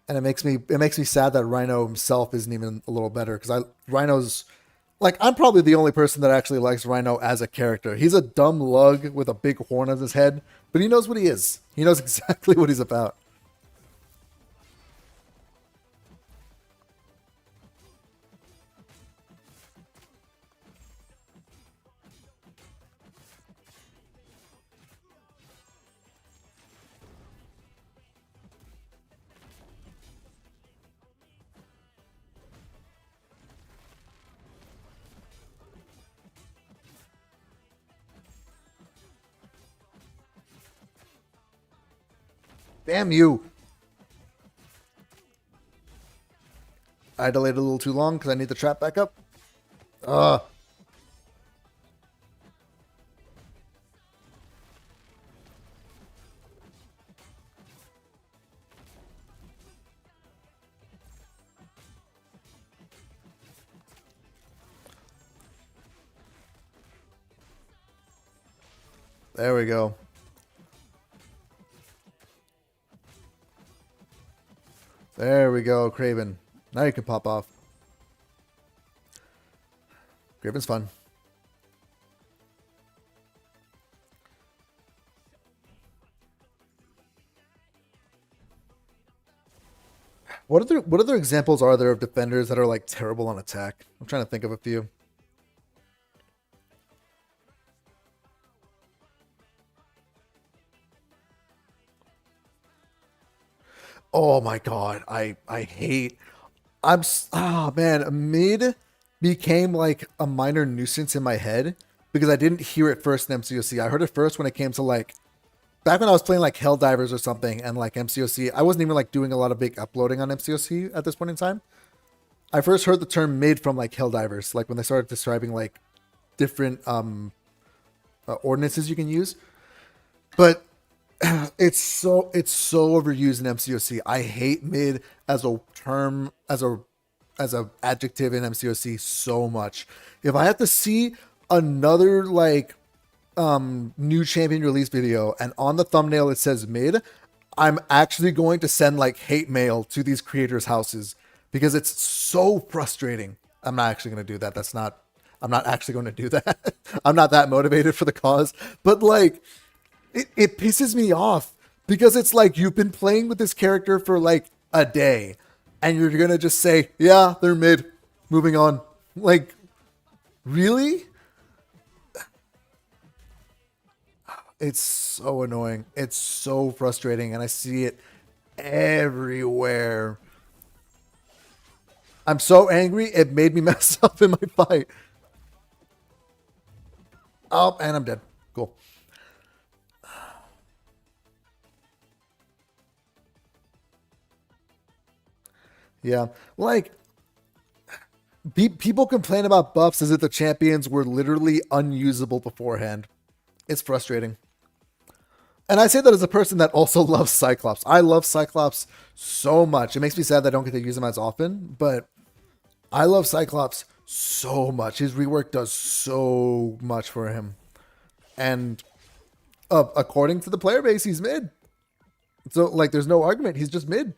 And it makes me sad that Rhino himself isn't even a little better because Rhino's like I'm probably the only person that actually likes Rhino as a character. He's a dumb lug with a big horn on his head, but he knows what he is. He knows exactly what he's about. Damn you. I delayed a little too long because I need the trap back up. Ugh. There we go. There we go, Craven. Now you can pop off. Craven's fun. What other examples are there of defenders that are like terrible on attack? I'm trying to think of a few. Oh my god, I hate. Oh man, mid became like a minor nuisance in my head because I didn't hear it first in MCOC. I heard it first when it came to like back when I was playing like Helldivers or something and like MCOC. I wasn't even like doing a lot of big uploading on MCOC at this point in time. I first heard the term mid from like Helldivers, like when they started describing like different ordinances you can use. But it's so overused in MCOC. I hate mid as a term, as a adjective in MCOC so much. If I have to see another like new champion release video and on the thumbnail it says mid, I'm actually going to send like hate mail to these creators' houses because it's so frustrating. I'm not actually going to do that. I'm not actually going to do that. I'm not that motivated for the cause, but like it pisses me off because it's like you've been playing with this character for like a day and you're going to just say, yeah, they're mid, moving on. Like, really? It's so annoying. It's so frustrating and I see it everywhere. I'm so angry, it made me mess up in my fight. Oh, and I'm dead. Cool. Yeah, like people complain about buffs as if the champions were literally unusable beforehand. It's frustrating. And I say that as a person that also loves Cyclops. I love Cyclops so much. It makes me sad that I don't get to use him as often, but I love Cyclops so much. His rework does so much for him. And according to the player base, he's mid. So, like, there's no argument. He's just mid.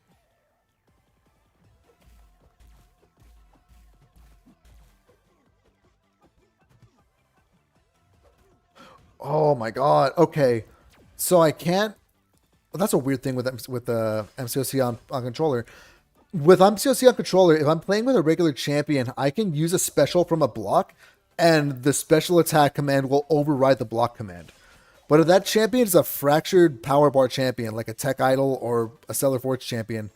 Oh my god. Okay. So I can't. Well, that's a weird thing with MCOC on controller. With MCOC on controller, if I'm playing with a regular champion, I can use a special from a block, and the special attack command will override the block command. But if that champion is a fractured power bar champion, like a Tech Idol or a Stellar Forge champion,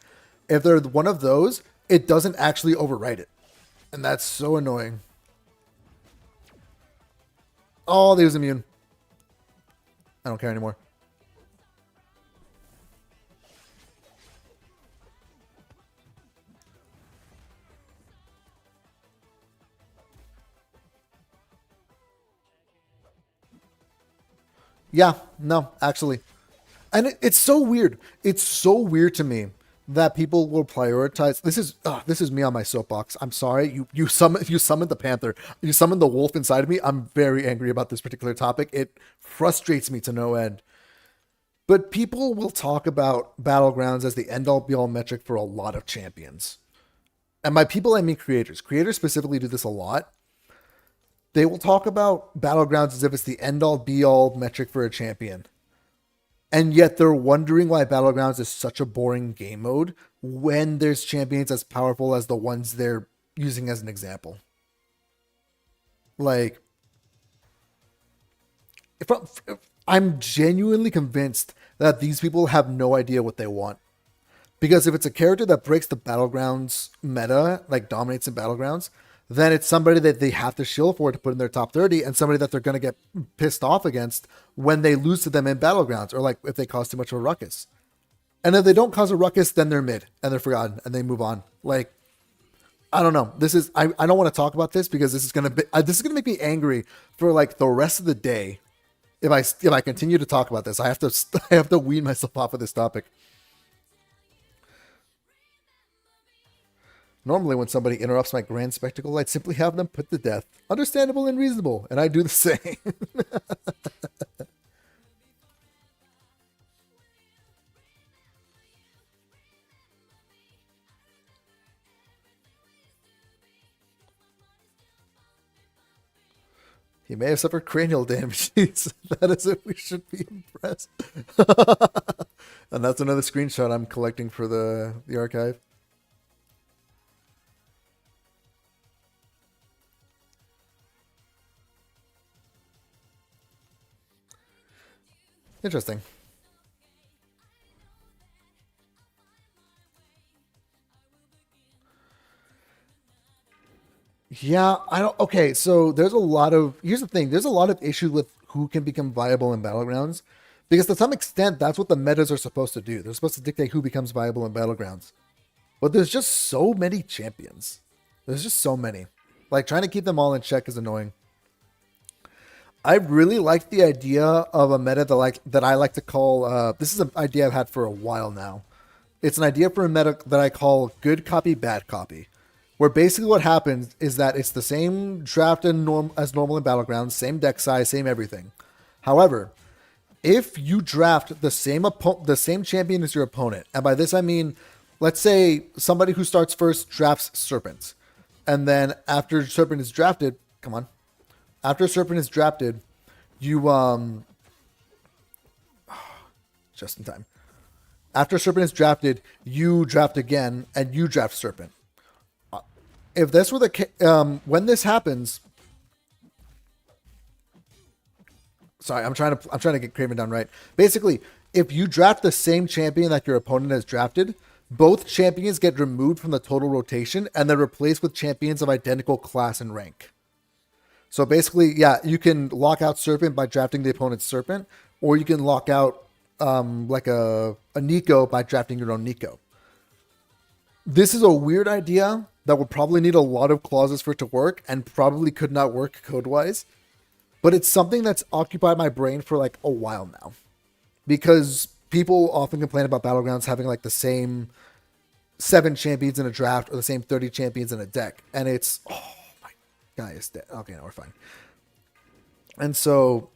if they're one of those, it doesn't actually overwrite it. And that's so annoying. Oh, they was immune. I don't care anymore. Yeah, no, actually. And it's so weird. It's so weird to me that people will prioritize. This is me on my soapbox. I'm sorry. You summoned the panther. You summoned the wolf inside of me. I'm very angry about this particular topic. It frustrates me to no end. But people will talk about battlegrounds as the end all be all metric for a lot of champions. And by people I mean creators. Creators specifically do this a lot. They will talk about battlegrounds as if it's the end all be all metric for a champion. And yet they're wondering why battlegrounds is such a boring game mode when there's champions as powerful as the ones they're using as an example. Like, I'm genuinely convinced that these people have no idea what they want. Because if it's a character that breaks the battlegrounds meta, like dominates in battlegrounds, then it's somebody that they have to shill for to put in their top 30 and somebody that they're going to get pissed off against when they lose to them in battlegrounds or like if they cause too much of a ruckus. And if they don't cause a ruckus, then they're mid and they're forgotten and they move on. Like, I don't know. This is I don't want to talk about this because this is gonna make me angry for like the rest of the day. If I continue to talk about this, I have to wean myself off of this topic. Normally, when somebody interrupts my grand spectacle, I'd simply have them put to death. Understandable and reasonable, and I do the same. He may have suffered cranial damage. That is it. We should be impressed. And that's another screenshot I'm collecting for the archive. Interesting. Yeah, I don't. Okay, so there's a lot of. Here's the thing. There's a lot of issues with who can become viable in battlegrounds, because to some extent that's what the metas are supposed to do. They're supposed to dictate who becomes viable in battlegrounds. But there's just so many champions. There's just so many. Like trying to keep them all in check is annoying. I really like the idea of a meta that I like to call. This is an idea I've had for a while now. It's an idea for a meta that I call good copy, bad copy. Where basically what happens is that it's the same draft as normal in Battlegrounds, same deck size, same everything. However, if you draft the same champion as your opponent, and by this I mean, let's say somebody who starts first drafts Serpent, and then after Serpent is drafted, after Serpent is drafted, you just in time. After Serpent is drafted, you draft again, and you draft Serpent. If this were the when this happens, sorry, I'm trying to get Craven down right. Basically, if you draft the same champion that your opponent has drafted, both champions get removed from the total rotation and they're replaced with champions of identical class and rank. So basically, yeah, you can lock out Serpent by drafting the opponent's Serpent, or you can lock out like a Nico by drafting your own Nico. This is a weird idea that would probably need a lot of clauses for it to work and probably could not work code-wise. But it's something that's occupied my brain for like a while now. Because people often complain about Battlegrounds having like the same 7 champions in a draft or the same 30 champions in a deck. And it's, oh, my guy is dead. Okay, no, we're fine. And so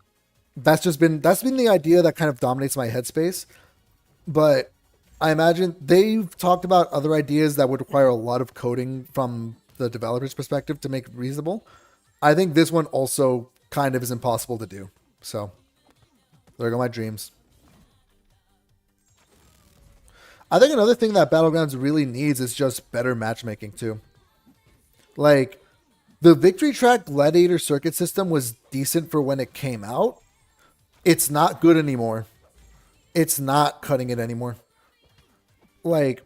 that's been the idea that kind of dominates my headspace. But I imagine they've talked about other ideas that would require a lot of coding from the developer's perspective to make it reasonable. I think this one also kind of is impossible to do. So there go my dreams. I think another thing that Battlegrounds really needs is just better matchmaking too. Like, the Victory Track Gladiator circuit system was decent for when it came out. It's not good anymore. It's not cutting it anymore. Like,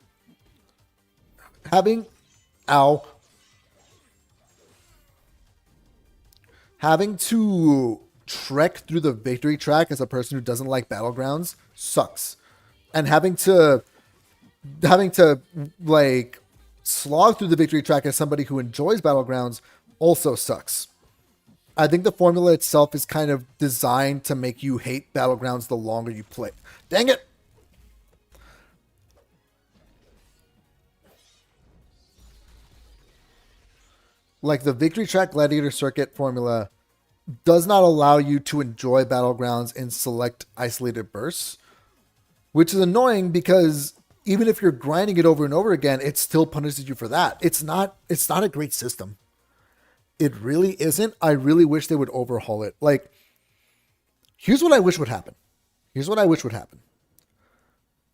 having to trek through the victory track as a person who doesn't like Battlegrounds sucks. And having to like slog through the victory track as somebody who enjoys Battlegrounds also sucks. I think the formula itself is kind of designed to make you hate Battlegrounds the longer you play. Dang it! Like, the Victory Track Gladiator circuit formula does not allow you to enjoy Battlegrounds in select isolated bursts, which is annoying because even if you're grinding it over and over again, it still punishes you for that. It's not a great system. It really isn't. I really wish they would overhaul it. Like, here's what I wish would happen.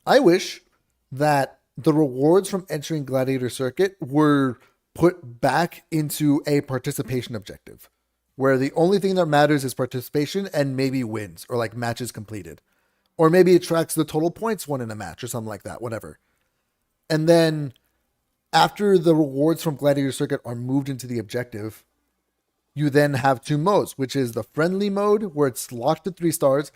I wish that the rewards from entering Gladiator Circuit were put back into a participation objective, where the only thing that matters is participation and maybe wins or like matches completed. Or maybe it tracks the total points won in a match or something like that, whatever. And then after the rewards from Gladiator Circuit are moved into the objective, you then have 2 modes, which is the friendly mode where it's locked to 3 stars,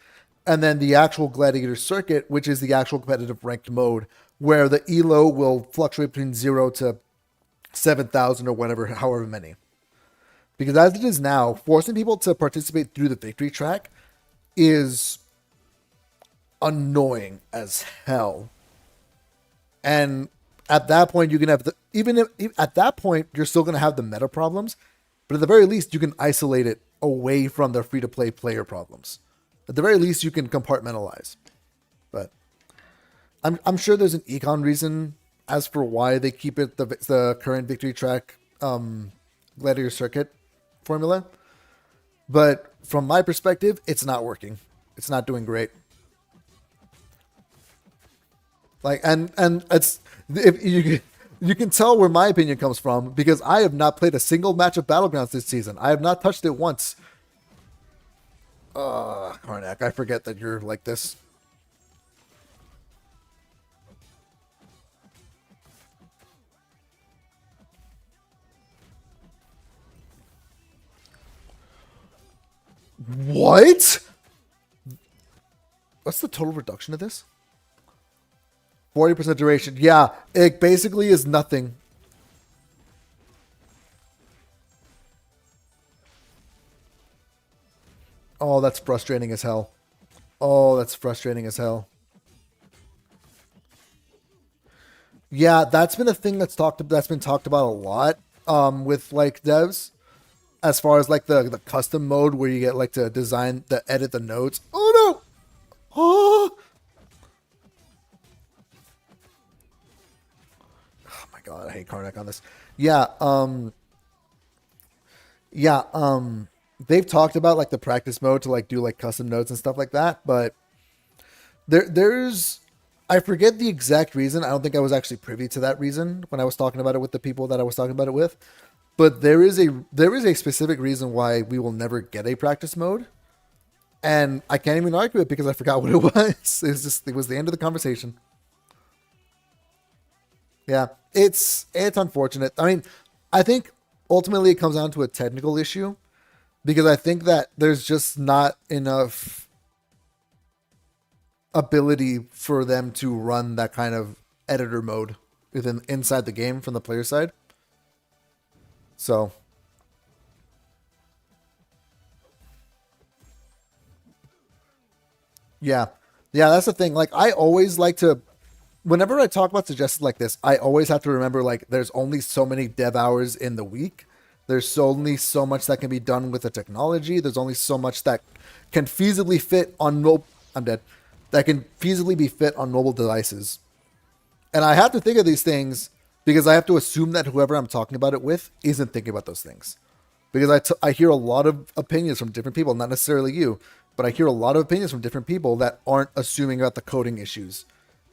and then the actual Gladiator Circuit, which is the actual competitive ranked mode, where the elo will fluctuate between 0 to 7,000 or whatever, however many. Because as it is now, forcing people to participate through the victory track is annoying as hell. And at that point, you can have the, even if at that point, you're still going to have the meta problems, but at the very least, you can isolate it away from the free-to-play player problems. At the very least, you can compartmentalize. But I'm sure there's an econ reason as for why they keep it the current victory track Gladiator Circuit formula. But from my perspective, it's not working. It's not doing great. Like, and it's, if you can tell where my opinion comes from, because I have not played a single match of Battlegrounds this season. I have not touched it once. Karnak, I forget that you're like this. What? What's the total reduction of this? 40% duration. Yeah, it basically is nothing. Oh, that's frustrating as hell. Oh, that's frustrating as hell. Yeah, that's been a thing that's been talked about a lot with like devs, as far as like the custom mode where you get like to edit the nodes. Oh no! Oh! Oh my god, I hate Karnak on this. Yeah, they've talked about like the practice mode to like do like custom nodes and stuff like that, but there's I forget the exact reason. I don't think I was actually privy to that reason when I was talking about it with the people that I was talking about it with. But there is a specific reason why we will never get a practice mode. And I can't even argue it because I forgot what it was. It was the end of the conversation. Yeah, it's unfortunate. I mean, I think ultimately it comes down to a technical issue, because I think that there's just not enough ability for them to run that kind of editor mode inside the game from the player side. So yeah, that's the thing. Like, I always like to, whenever I talk about suggestions like this, I always have to remember, like, there's only so many dev hours in the week. There's only so much that can be done with the technology. There's only so much that can feasibly fit on that can feasibly be fit on mobile devices. And I have to think of these things because I have to assume that whoever I'm talking about it with isn't thinking about those things. Because I hear a lot of opinions from different people, not necessarily you, but I hear a lot of opinions from different people that aren't assuming about the coding issues.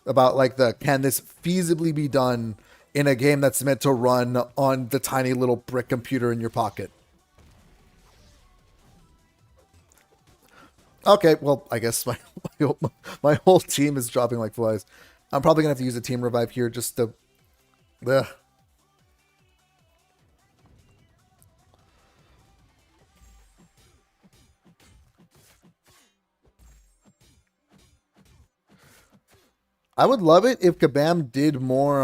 About like can this feasibly be done in a game that's meant to run on the tiny little brick computer in your pocket? Okay, well, I guess my whole team is dropping like flies. I'm probably going to have to use a team revive here just to... Ugh. I would love it if Kabam did more,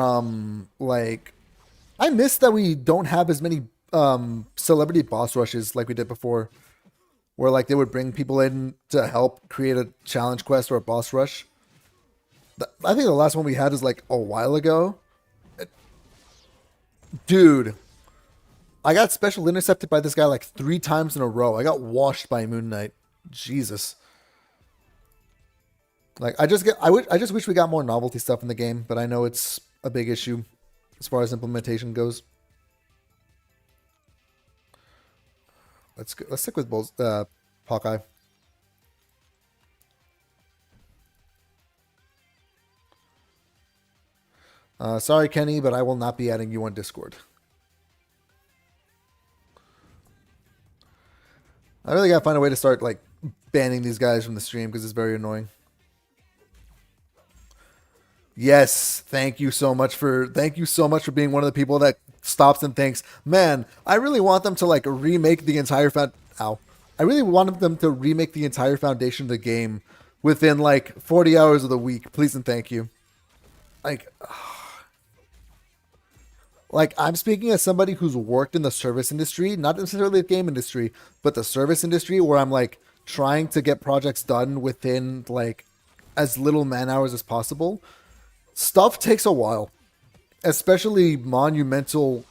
like... I miss that we don't have as many celebrity boss rushes like we did before. Where, like, they would bring people in to help create a challenge quest or a boss rush. I think the last one we had is, like, a while ago. Dude. I got special intercepted by this guy, like, 3 times in a row. I got washed by Moon Knight. Jesus. Like, I just wish we got more novelty stuff in the game, but I know it's a big issue as far as implementation goes. Let's stick with Hawkeye. Sorry, Kenny, but I will not be adding you on Discord. I really gotta find a way to start like banning these guys from the stream because it's very annoying. Yes, thank you so much for being one of the people that stops and thinks, man, I really want them to like remake the entire I really wanted them to remake the entire foundation of the game within like 40 hours of the week. Please and thank you. Like, I'm speaking as somebody who's worked in the service industry, not necessarily the game industry, but the service industry, where I'm like trying to get projects done within like as little man hours as possible. Stuff takes a while, especially monumental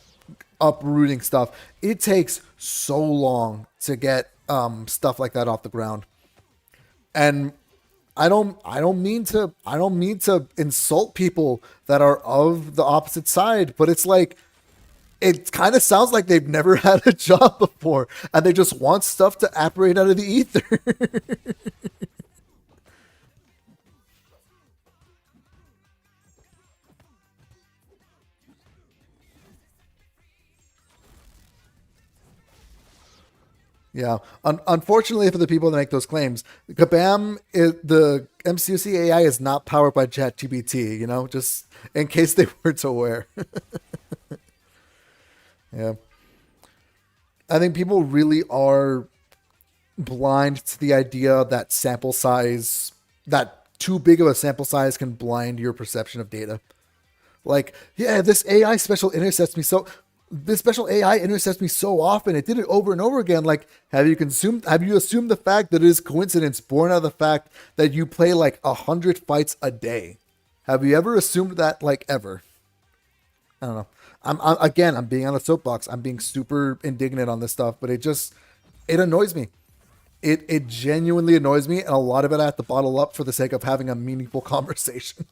uprooting stuff. It takes so long to get stuff like that off the ground. And I don't mean to insult people that are of the opposite side, but it's like it kind of sounds like they've never had a job before and they just want stuff to apparate out of the ether. Yeah. Unfortunately for the people that make those claims, Kabam, the MCOC AI is not powered by ChatGPT, just in case they weren't aware. Yeah. I think people really are blind to the idea that that too big of a sample size can blind your perception of data. Like, yeah, this special AI intercepts me so often. It did it over and over again. Like, have you assumed the fact that it is coincidence born out of the fact that you play like 100 fights a day? Have you ever assumed that, like, ever? I don't know. I'm being on a soapbox. I'm being super indignant on this stuff, but it annoys me. It genuinely annoys me, and a lot of it I have to bottle up for the sake of having a meaningful conversation.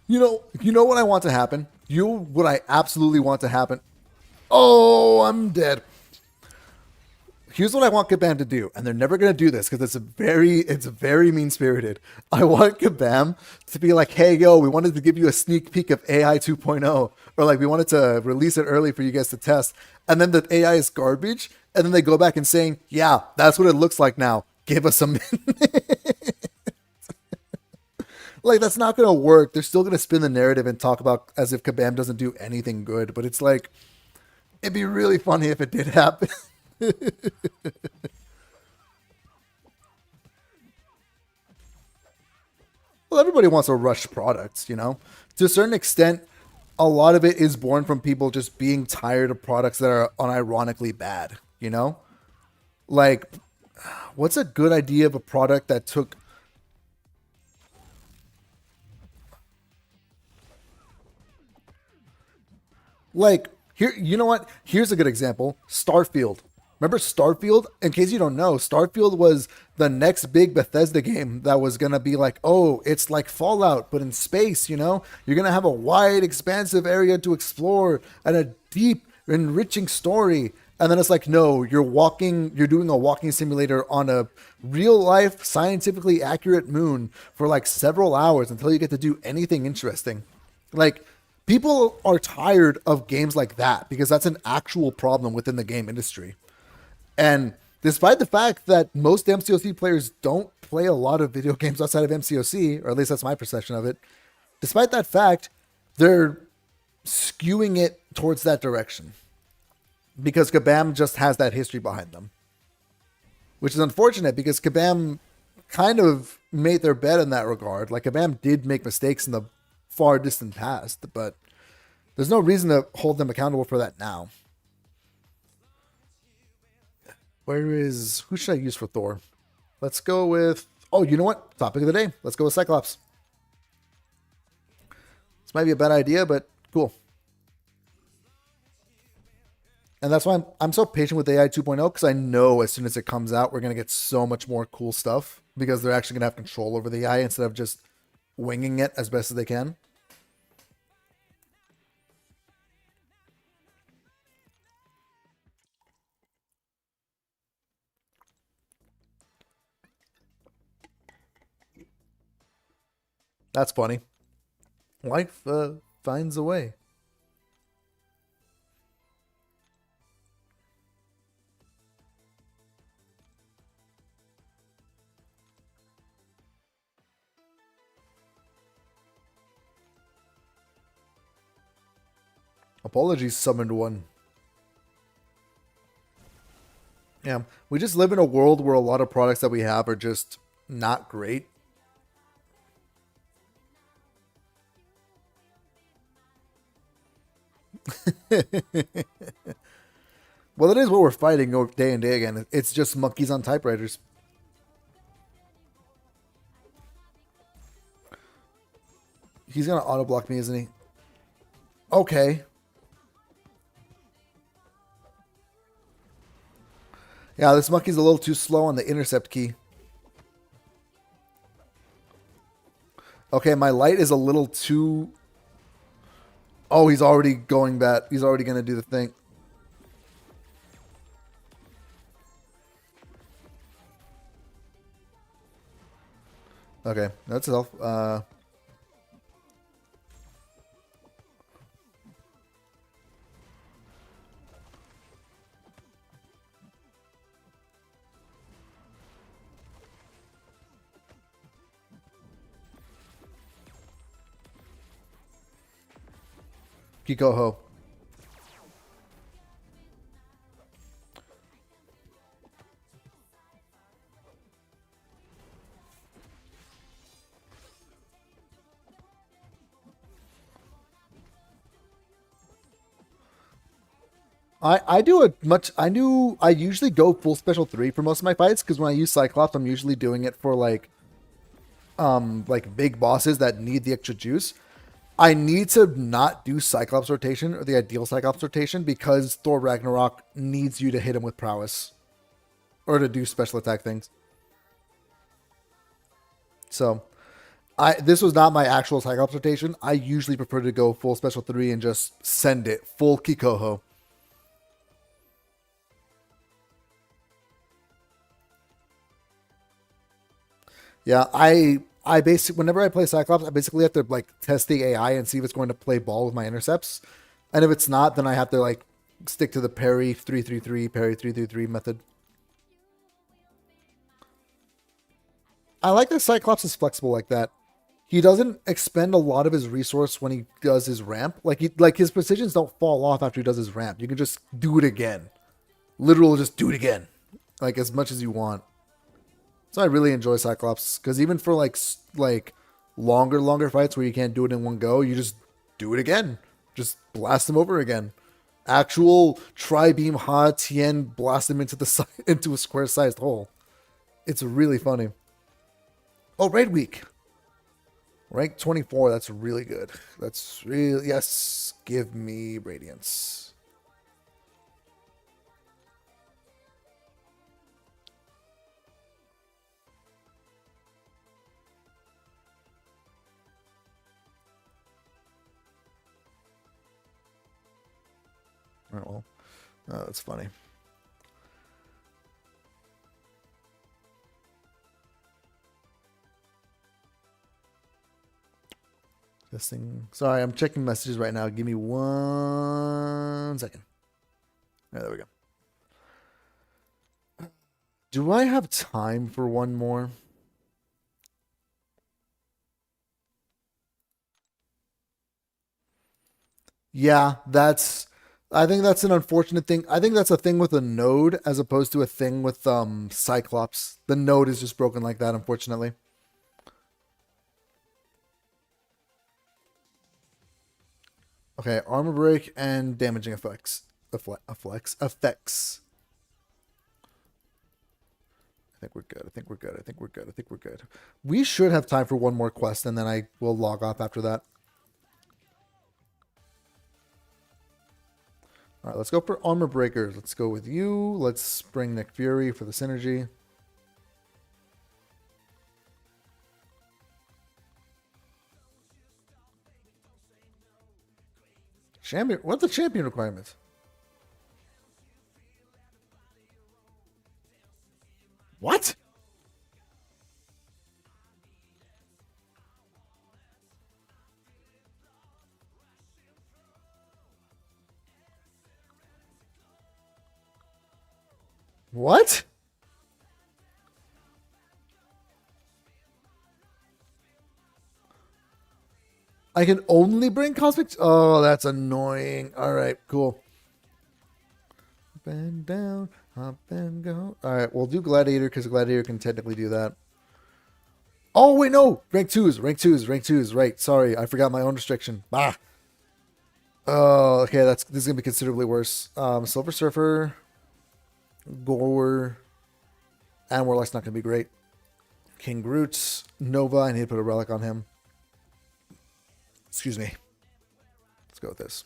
You know what I want to happen? What I absolutely want to happen. Oh, I'm dead. Here's what I want Kabam to do, and they're never gonna do this because it's very mean spirited. I want Kabam to be like, hey yo, we wanted to give you a sneak peek of AI 2.0, or like we wanted to release it early for you guys to test, and then the AI is garbage, and then they go back and saying, yeah, that's what it looks like now. Give us some. Like, that's not gonna work. They're still gonna spin the narrative and talk about as if Kabam doesn't do anything good, but it's like it'd be really funny if it did happen. Well, everybody wants to rush products. To a certain extent, a lot of it is born from people just being tired of products that are unironically bad. Like, what's a good idea of a product that took like here, you know what? Here's a good example. Starfield. Remember Starfield? In case you don't know, Starfield was the next big Bethesda game that was going to be like, oh, it's like Fallout, but in space. You're going to have a wide, expansive area to explore and a deep, enriching story. And then it's like, no, you're doing a walking simulator on a real life, scientifically accurate moon for like several hours until you get to do anything interesting. Like, people are tired of games like that because that's an actual problem within the game industry. And despite the fact that most MCOC players don't play a lot of video games outside of MCOC, or at least that's my perception of it, despite that fact, they're skewing it towards that direction because Kabam just has that history behind them, which is unfortunate because Kabam kind of made their bed in that regard. Like, Kabam did make mistakes in the far distant past, but there's no reason to hold them accountable for that now. Who should I use for Thor? Let's go with, oh, you know what? Topic of the day. Let's go with Cyclops. This might be a bad idea, but cool. And that's why I'm so patient with AI 2.0 because I know as soon as it comes out, we're going to get so much more cool stuff because they're actually going to have control over the AI instead of just winging it as best as they can. That's funny. Life finds a way. Apologies, summoned one. Yeah, we just live in a world where a lot of products that we have are just not great. Well, it is what we're fighting day and day again. It's just monkeys on typewriters. He's gonna auto block me, isn't he? Okay. Yeah, this monkey's a little too slow on the intercept key. Okay, my light is a little too... Oh, he's already going bat. He's already going to do the thing. Okay, that's self. Kikoho. I usually go full special 3 for most of my fights because when I use Cyclops, I'm usually doing it for like big bosses that need the extra juice. I need to not do Cyclops rotation or the ideal Cyclops rotation because Thor Ragnarok needs you to hit him with prowess or to do special attack things. So, this was not my actual Cyclops rotation. I usually prefer to go full special 3 and just send it full Kikoho. Yeah, I basically whenever I play Cyclops, I basically have to like test the AI and see if it's going to play ball with my intercepts. And if it's not, then I have to like stick to the parry 333, parry 333 method. I like that Cyclops is flexible like that. He doesn't expend a lot of his resource when he does his ramp. Like his precisions don't fall off after he does his ramp. You can just do it again. Literally just do it again. Like as much as you want. So I really enjoy Cyclops because even for like longer fights where you can't do it in one go, you just do it again. Just blast them over again. Actual tri-beam Ha Tien blast them into the into a square-sized hole. It's really funny. Oh, raid week. Rank 24, that's really good. That's really... Yes, give me Radiance. Oh, well. Oh, that's funny. Testing. Sorry, I'm checking messages right now. Give me 1 second. There we go. Do I have time for one more? Yeah, I think that's an unfortunate thing. I think that's a thing with a node as opposed to a thing with Cyclops. The node is just broken like that, unfortunately. Okay, armor break and damaging effects. Effects. I think we're good. I think we're good. I think we're good. I think we're good. We should have time for one more quest, and then I will log off after that. All right, let's go for armor breakers. Let's go with you. Let's bring Nick Fury for the synergy. Champion. What's the champion requirement? What? What? I can only bring Cosmic... Oh, that's annoying. Alright, cool. Bend down, hop and go. Alright, we'll do Gladiator because Gladiator can technically do that. Oh, wait, no! Rank 2s, rank 2s, rank 2s. Right, sorry. I forgot my own restriction. Ah! Oh, okay, this is going to be considerably worse. Silver Surfer, Gore, and Warlock's not going to be great. King Groot, Nova, I need to put a relic on him. Excuse me. Let's go with this.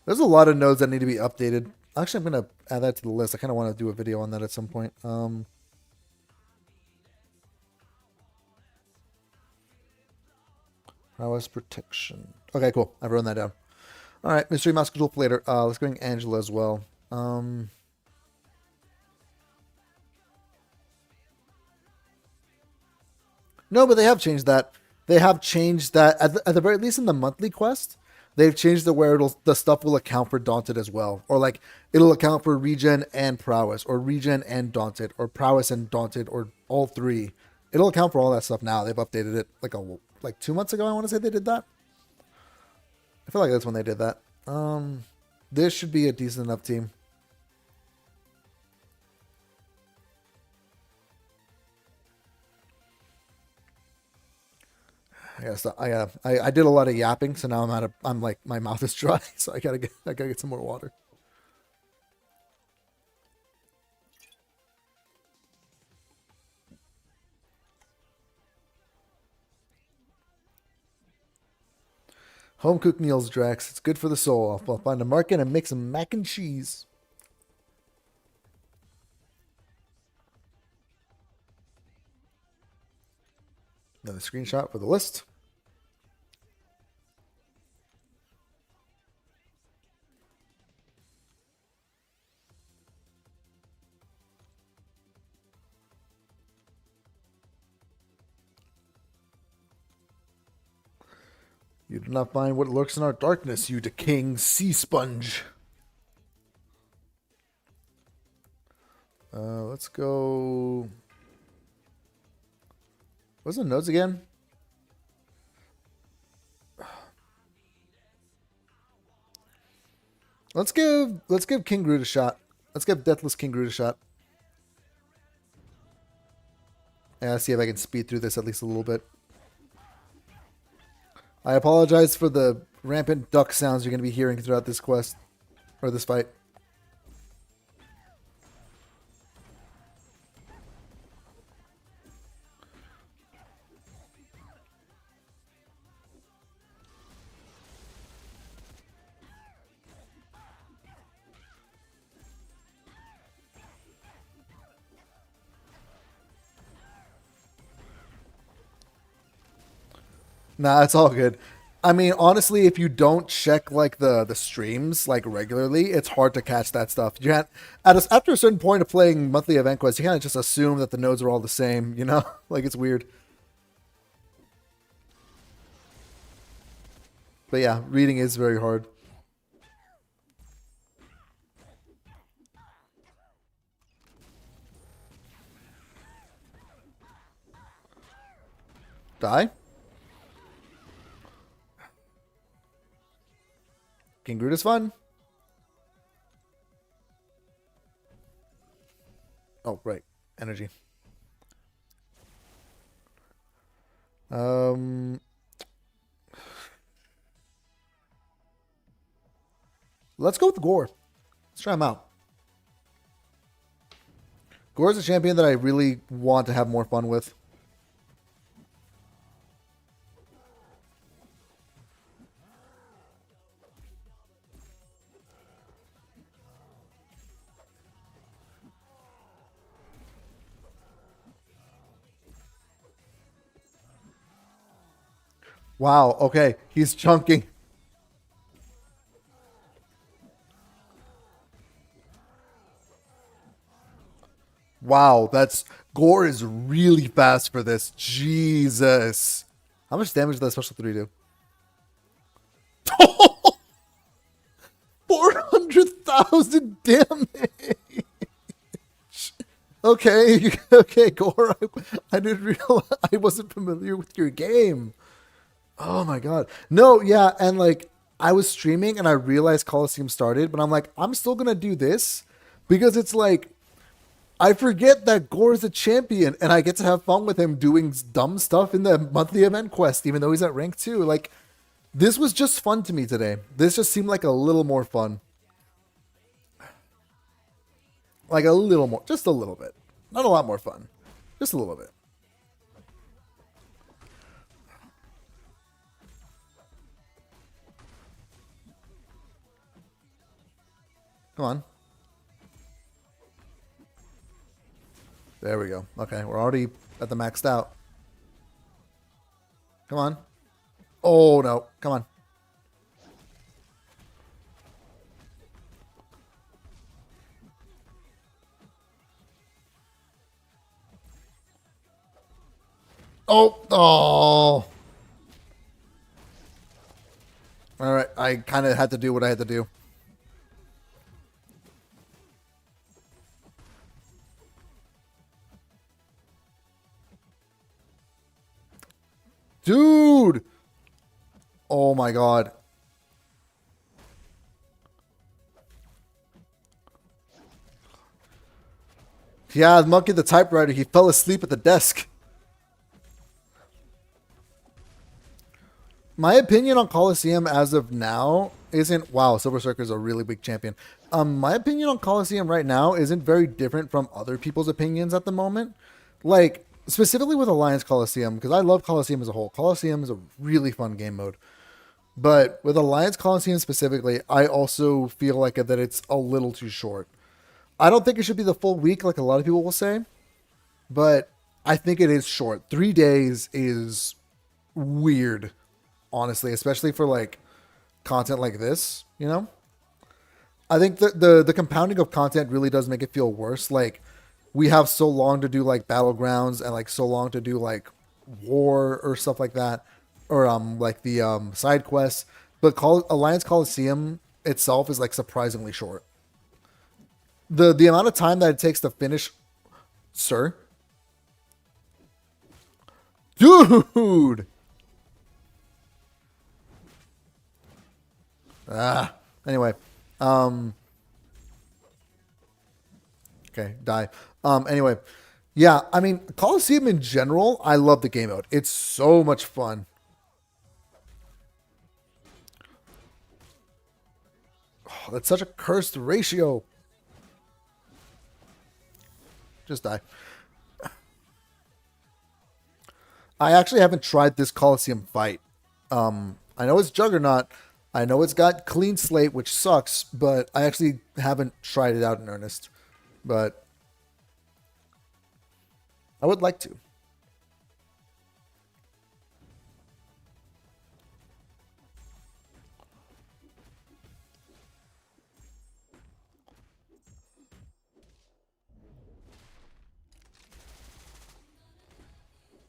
There's a lot of nodes that need to be updated. Actually, I'm going to add that to the list. I kind of want to do a video on that at some point. Prowess protection. Okay, cool. I've written that down. All right, Mystery Mask Control for later. Let's bring Angela as well. No, but they have changed that. They have changed that at the very least in the monthly quest. They've changed it where the stuff will account for Daunted as well, or like it'll account for Regen and Prowess, or Regen and Daunted, or Prowess and Daunted, or all three. It'll account for all that stuff now. They've updated it like 2 months ago. I want to say they did that. I feel like that's when they did that. This should be a decent enough team. I did a lot of yapping, so now I'm like my mouth is dry, so I gotta get some more water. Home cooked meals, Drax. It's good for the soul. I'll find a market and make some mac and cheese. Another screenshot for the list. You do not find what lurks in our darkness, you decaying sea sponge. Let's go. What's the nodes again? Let's give King Groot a shot. Let's give Deathless King Groot a shot. Yeah, see if I can speed through this at least a little bit. I apologize for the rampant duck sounds you're going to be hearing throughout this quest, or this fight. Nah, it's all good. I mean, honestly, if you don't check like the streams like regularly, it's hard to catch that stuff. You can't after a certain point of playing monthly event quests, you can't just assume that the nodes are all the same. You know, like it's weird. But yeah, reading is very hard. Die. King Groot is fun. Oh, right. Energy. Let's go with Gore. Let's try him out. Gore is a champion that I really want to have more fun with. Wow, okay. He's chunking. Wow, Gore is really fast for this. Jesus. How much damage does that special 3 do? 400,000 damage. Okay, okay, Gore. I didn't realize I wasn't familiar with your game. Oh my god. No, yeah, and like I was streaming and I realized Coliseum started, but I'm like, I'm still gonna do this because it's like I forget that Gore is a champion and I get to have fun with him doing dumb stuff in the monthly event quest, even though he's at rank 2. Like, this was just fun to me today. This just seemed like a little more fun. Like a little more, just a little bit. Not a lot more fun. Just a little bit. Come on. There we go. Okay, we're already at the maxed out. Come on. Oh, no. Come on. Oh, oh. All right, I kind of had to do what I had to do. Dude. Oh my god. Yeah, the monkey the typewriter, he fell asleep at the desk. My opinion on Coliseum as of now isn't wow, Silver Surfer is a really big champion. My opinion on Coliseum right now isn't very different from other people's opinions at the moment. Like specifically with Alliance Coliseum, because I love Coliseum as a whole. Coliseum is a really fun game mode. But with Alliance Coliseum specifically, I also feel like that it's a little too short. I don't think it should be the full week like a lot of people will say, but I think it is short. 3 days is weird, honestly, especially for like content like this, you know? I think the compounding of content really does make it feel worse. Like we have so long to do like battlegrounds and like so long to do like war or stuff like that, or like the side quests. But Alliance Coliseum itself is like surprisingly short. The amount of time that it takes to finish, sir, dude. Anyway, um, okay, die. Anyway, yeah. I mean, Coliseum in general, I love the game mode. It's so much fun. Oh, that's such a cursed ratio. Just die. I actually haven't tried this Coliseum fight. I know it's Juggernaut. I know it's got clean slate, which sucks, but I actually haven't tried it out in earnest. But I would like to.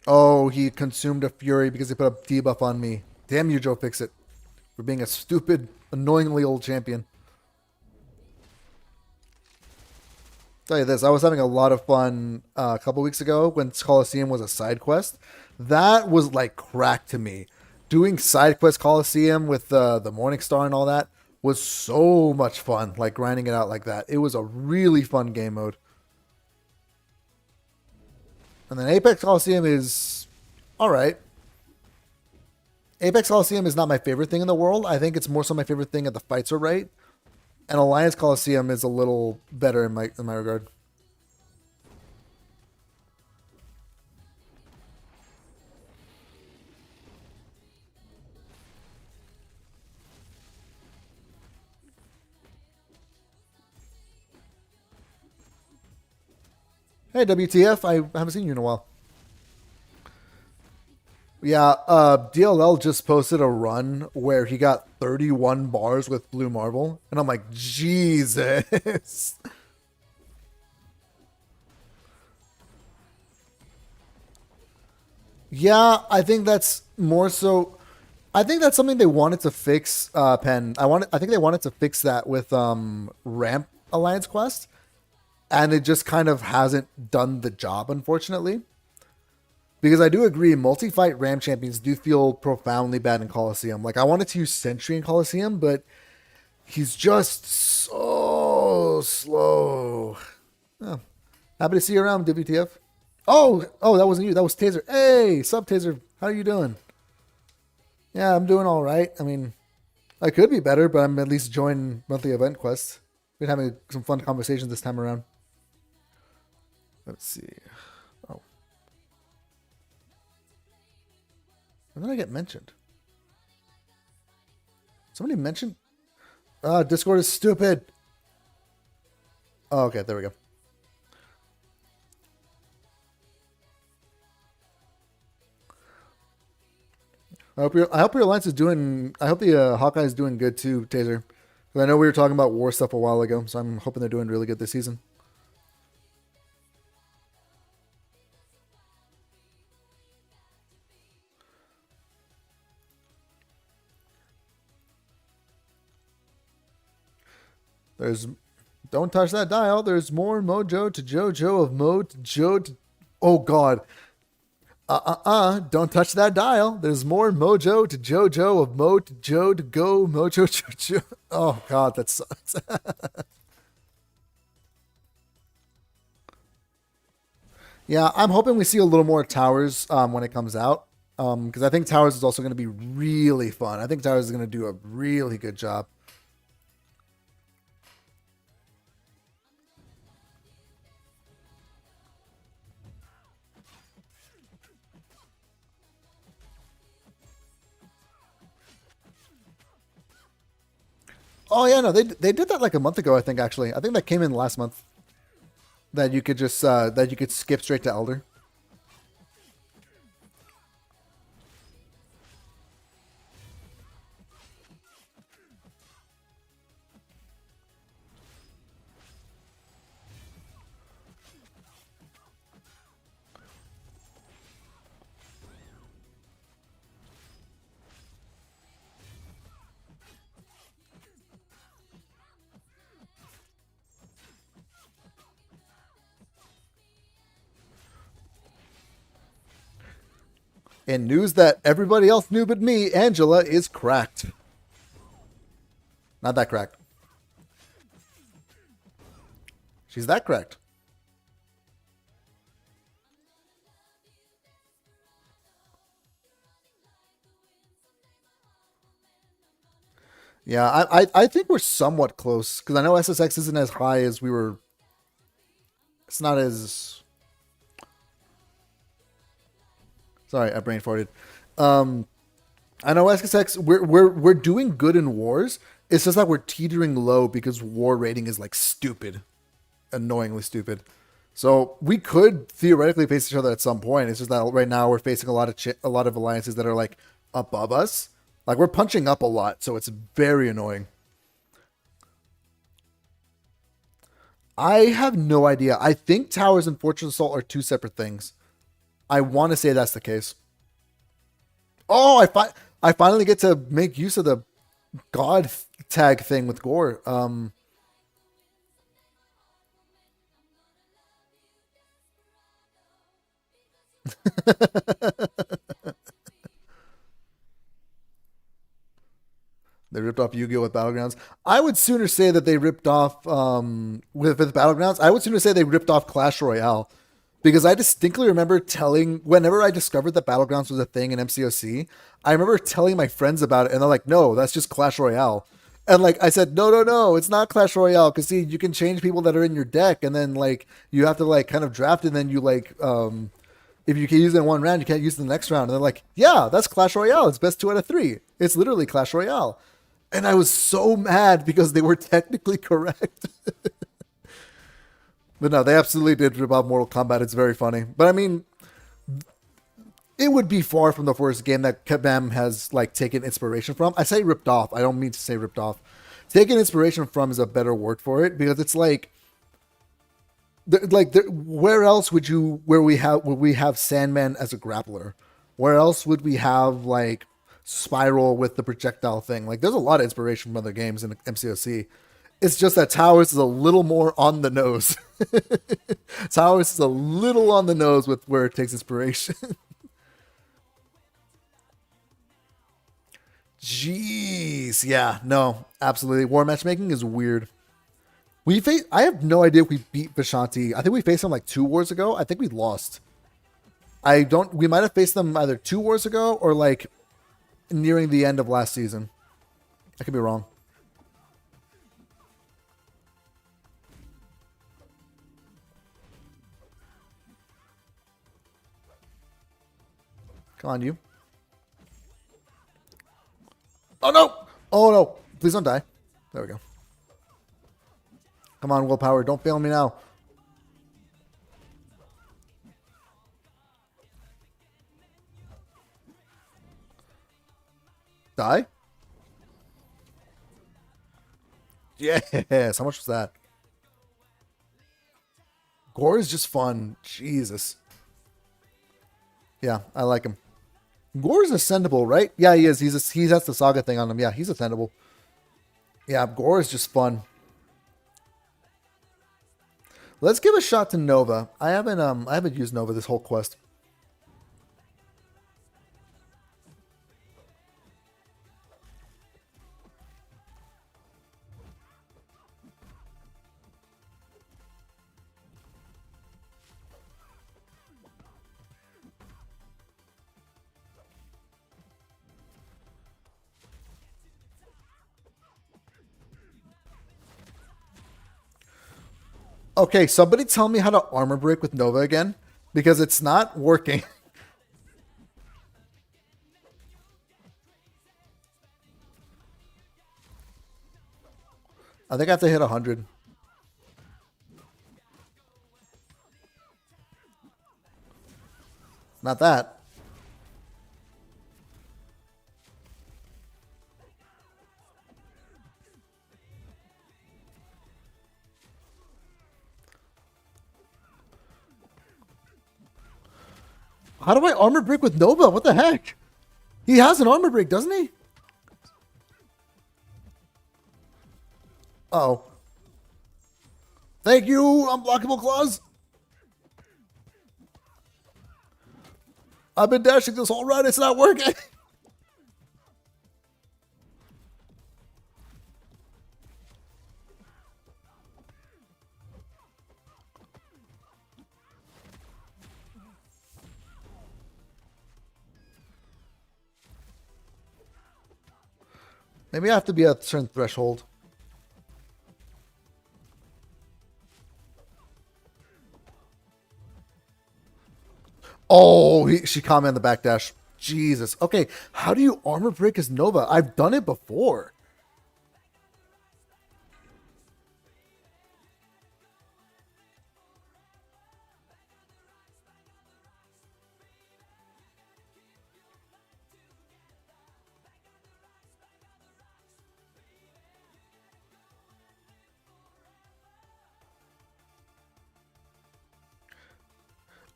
Oh, he consumed a fury because he put a debuff on me. Damn you, Joe Fixit, for being a stupid, annoyingly old champion. Tell you this, I was having a lot of fun a couple weeks ago when Coliseum was a side quest. That was like crack to me. Doing side quest Coliseum with the Morning Star and all that was so much fun. Like grinding it out like that. It was a really fun game mode. And then Apex Coliseum is all right. Apex Coliseum is not my favorite thing in the world. I think it's more so my favorite thing if the fights are right. And Alliance Coliseum is a little better in my regard. Hey WTF, I haven't seen you in a while. Yeah, DLL just posted a run where he got 31 bars with Blue Marble, and I'm like, Jesus. Yeah, I think that's more so. I think that's something they wanted to fix. Pen. I think they wanted to fix that with Ramp Alliance Quest. and it just kind of hasn't done the job, unfortunately. Because I do agree, multi-fight Ram champions do feel profoundly bad in Coliseum. Like, I wanted to use Sentry in Coliseum, but he's just so slow. Oh, happy to see you around, WTF. Oh, that wasn't you. That was Taser. Hey, sup, Taser. How are you doing? Yeah, I'm doing all right. I mean, I could be better, but I'm at least enjoying monthly event quests. Been having some fun conversations this time around. Let's see. Oh, when did I get mentioned? Somebody mentioned? Discord is stupid. Oh, okay, there we go. I hope your alliance is doing. I hope the Hawkeye is doing good too, Taser. 'Cause I know we were talking about war stuff a while ago, so I'm hoping they're doing really good this season. There's, don't touch that dial. There's more Mojo to JoJo of Mo to Joe to. Oh God. Don't touch that dial. There's more Mojo to JoJo of Mo to Joe to go Mojo JoJo. Oh God, that sucks. Yeah, I'm hoping we see a little more Towers when it comes out. Because I think Towers is also going to be really fun. I think Towers is going to do a really good job. Oh yeah, no, they did that like a month ago. I think actually, I think that came in last month. That you could just that you could skip straight to Elder. In news that everybody else knew but me, Angela is cracked. Not that cracked. She's that cracked. Yeah, I think we're somewhat close because I know SSX isn't as high as we were. It's not as. Sorry, I brain farted. Um, I know SSX we're doing good in wars. It's just that we're teetering low because war rating is like stupid, annoyingly stupid. So we could theoretically face each other at some point. It's just that right now we're facing a lot of alliances that are like above us. Like we're punching up a lot, so it's very annoying. I have no idea. I think Towers and Fortress Assault are two separate things. I want to say that's the case. Oh, I finally get to make use of the God tag thing with Gore. They ripped off Yu-Gi-Oh with Battlegrounds. I would sooner say that they ripped off with Battlegrounds. I would sooner say they ripped off Clash Royale because I distinctly remember telling whenever I discovered that Battlegrounds was a thing in MCOC, I remember telling my friends about it, and they're like, "No, that's just Clash Royale." And like I said, no, no, no, it's not Clash Royale because see, you can change people that are in your deck, and then like you have to like kind of draft, and then you like if you can use it in one round, you can't use it in the next round. And they're like, yeah, that's Clash Royale. It's best 2 out of 3. It's literally Clash Royale. And I was so mad because they were technically correct. But no, they absolutely did rip off Mortal Kombat. It's very funny. But I mean, it would be far from the first game that Kabam has like taken inspiration from. I say ripped off. I don't mean to say ripped off. Taking inspiration from is a better word for it because it's like, where else would you would we have Sandman as a grappler? Where else would we have like Spiral with the projectile thing? Like, there's a lot of inspiration from other games in MCOC. It's just that Towers is a little more on the nose. Towers is a little on the nose with where it takes inspiration. Jeez. Yeah, no, absolutely. War matchmaking is weird. I have no idea if we beat Vishanti. I think we faced him like 2 wars ago. I think we lost. We might have faced them either 2 wars ago or like nearing the end of last season. I could be wrong. Come on, you. Oh, no. Oh, no. Please don't die. There we go. Come on, willpower. Don't fail me now. Die? Yes. How much was that? Gore is just fun. Jesus. Yeah, I like him. Gore is ascendable, right? Yeah, he is. He has the saga thing on him. Yeah, he's ascendable. Yeah, Gore is just fun. Let's give a shot to Nova. I haven't used Nova this whole quest. Okay, somebody tell me how to armor break with Nova again, because it's not working. I think I have to hit 100. Not that. How do I armor break with Nova? What the heck? He has an armor break, doesn't he? Uh oh. Thank you, unblockable claws. I've been dashing this whole run. It's not working. Maybe I have to be at a certain threshold. Oh, she caught me on the backdash. Jesus. Okay, how do you armor break as Nova? I've done it before.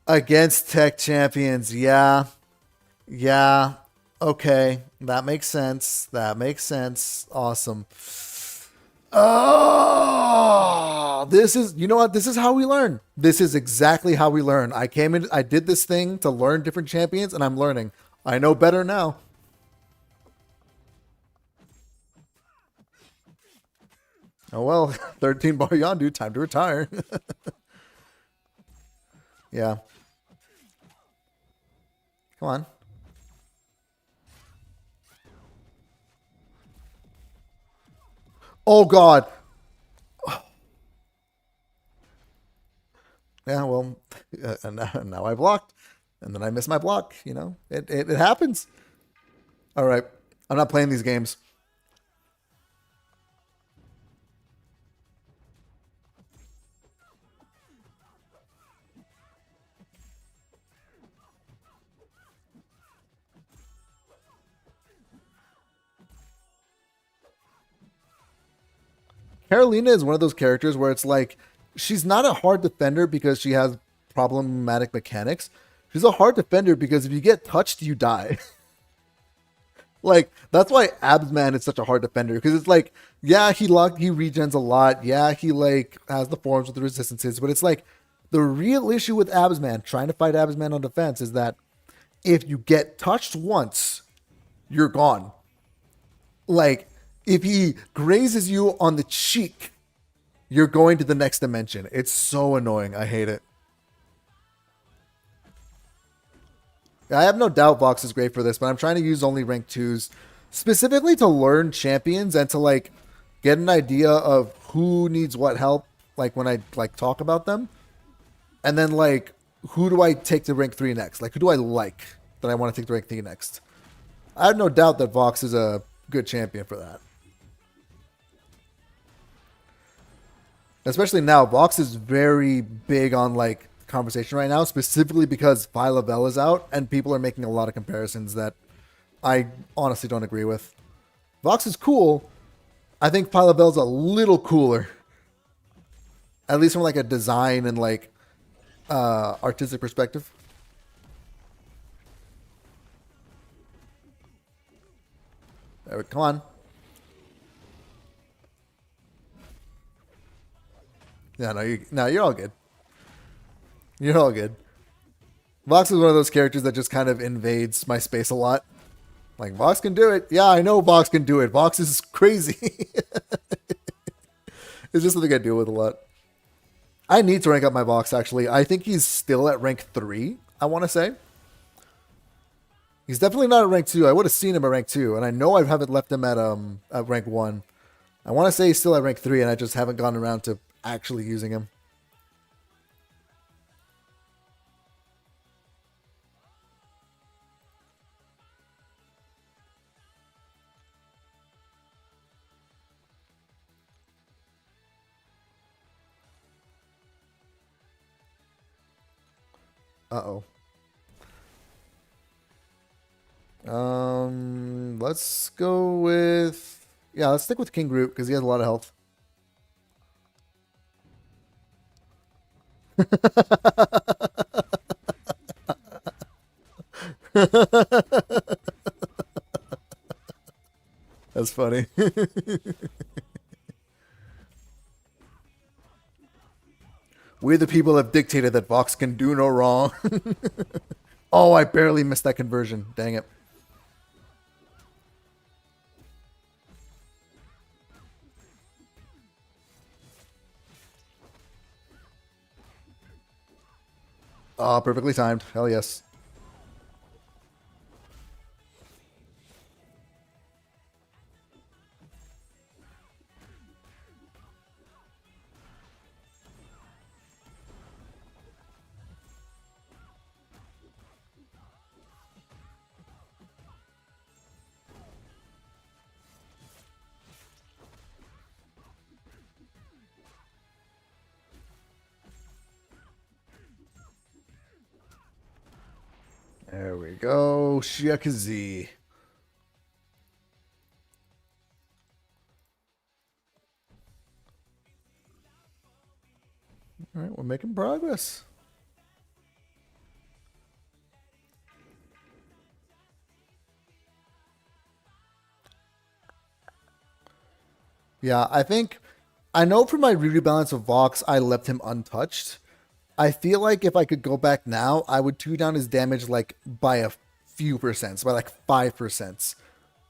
Against tech champions, yeah. Yeah. Okay. That makes sense. That makes sense. Awesome. Oh, this is, you know what? This is how we learn. This is exactly how we learn. I came in, I did this thing to learn different champions, and I'm learning. I know better now. Oh well, 13 bar Yondu, time to retire. Yeah. Come on. Oh, God. Yeah, well, and now I blocked. And then I missed my block. You know, it happens. All right. I'm not playing these games. Carolina is one of those characters where it's like she's not a hard defender because she has problematic mechanics. She's a hard defender because if you get touched, you die. Like that's why Absman is such a hard defender because it's like, yeah, he regens a lot. Yeah, he like has the forms with the resistances, but it's like the real issue with Absman trying to fight Absman on defense is that if you get touched once, you're gone. Like if he grazes you on the cheek, you're going to the next dimension. It's so annoying. I hate it. I have no doubt Vox is great for this, but I'm trying to use only rank 2s specifically to learn champions and to like get an idea of who needs what help like when I like talk about them. And then like who do I take to rank 3 next? Like who do I like that I want to take to rank 3 next? I have no doubt that Vox is a good champion for that. Especially now, Vox is very big on like conversation right now, specifically because Phyla is out and people are making a lot of comparisons that I honestly don't agree with. Vox is cool. I think Phyla is a little cooler, at least from like a design and like artistic perspective. There we come on. Yeah, no, you're all good. You're all good. Vox is one of those characters that just kind of invades my space a lot. Like, Vox can do it. Yeah, I know Vox can do it. Vox is crazy. It's just something I deal with a lot. I need to rank up my Vox, actually. I think he's still at rank 3, I want to say. He's definitely not at rank 2. I would have seen him at rank 2, and I know I haven't left him at rank 1. I want to say he's still at rank 3, and I just haven't gotten around to actually using him. Uh-oh. Let's go with... Yeah, let's stick with King Groot, because he has a lot of health. That's funny. We the people have dictated that Vox can do no wrong. Oh, I barely missed that conversion. Dang it. Oh, perfectly timed. Hell yes. There we go. Shiakazi. All right, we're making progress. Yeah, I know for my rebalance of Vox, I left him untouched. I feel like if I could go back now, I would 2 down his damage like by a few percents, by like 5%.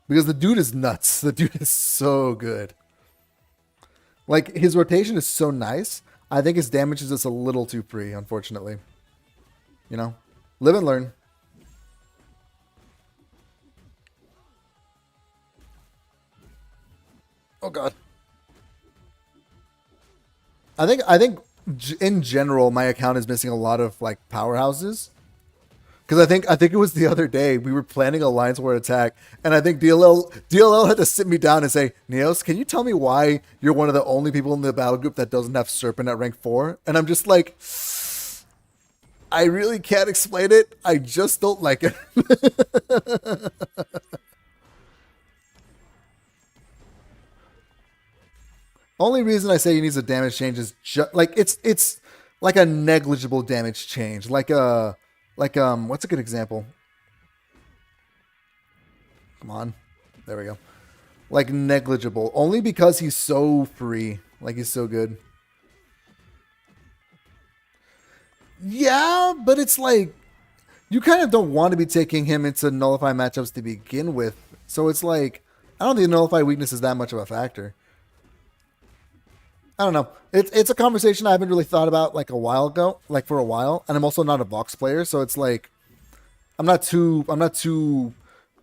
Because the dude is nuts. The dude is so good. Like, his rotation is so nice. I think his damage is just a little too free, unfortunately. You know? Live and learn. Oh god. I think in general my account is missing a lot of like powerhouses. Because I think it was the other day we were planning a Alliance War attack, and I think DLL had to sit me down and say, Neos, can you tell me why you're one of the only people in the battle group that doesn't have Serpent at rank 4? And I'm just like, I really can't explain it. I just don't like it. Only reason I say he needs a damage change is just like it's like a negligible damage change, like what's a good example? Come on. There we go. Like, negligible. Only because he's so free. Like, he's so good. Yeah, but it's like, you kind of don't want to be taking him into nullify matchups to begin with. So it's like, I don't think nullify weakness is that much of a factor. I don't know. It's a conversation I haven't really thought about like a while ago, like for a while. And I'm also not a Vox player, so it's like I'm not too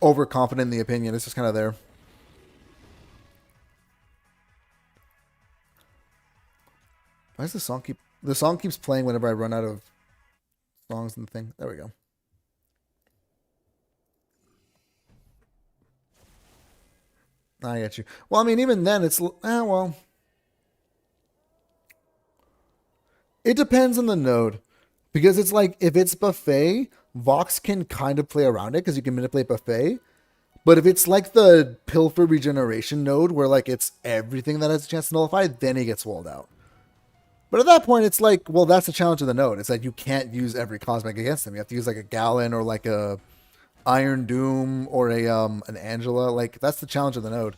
overconfident in the opinion. It's just kind of there. Why does the song keeps playing whenever I run out of songs in the thing? There we go. I get you. Well, I mean, even then, well, it depends on the node. Because it's like, if it's buffet, Vox can kind of play around it because you can manipulate buffet. But if it's like the Pilfer regeneration node where like it's everything that has a chance to nullify, then he gets walled out. But at that point, it's like, well, that's the challenge of the node. It's that you can't use every cosmic against him. You have to use like a Gallon or like a Iron Doom or a an Angela. Like, that's the challenge of the node.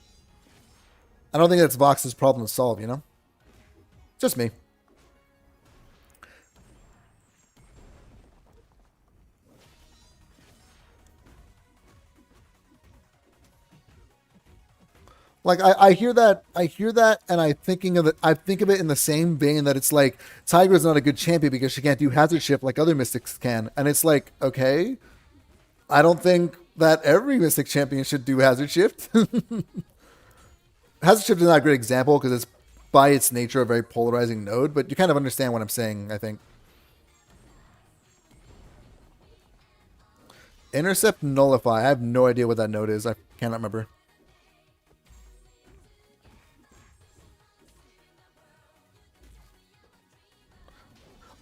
I don't think that's Vox's problem to solve, you know? Just me. Like, I hear that, and I think of it in the same vein that it's like Tigra's not a good champion because she can't do hazard shift like other mystics can, and it's like, okay, I don't think that every mystic champion should do hazard shift. Hazard shift is not a great example because it's by its nature a very polarizing node, but you kind of understand what I'm saying, I think. Intercept nullify. I have no idea what that node is. I cannot remember.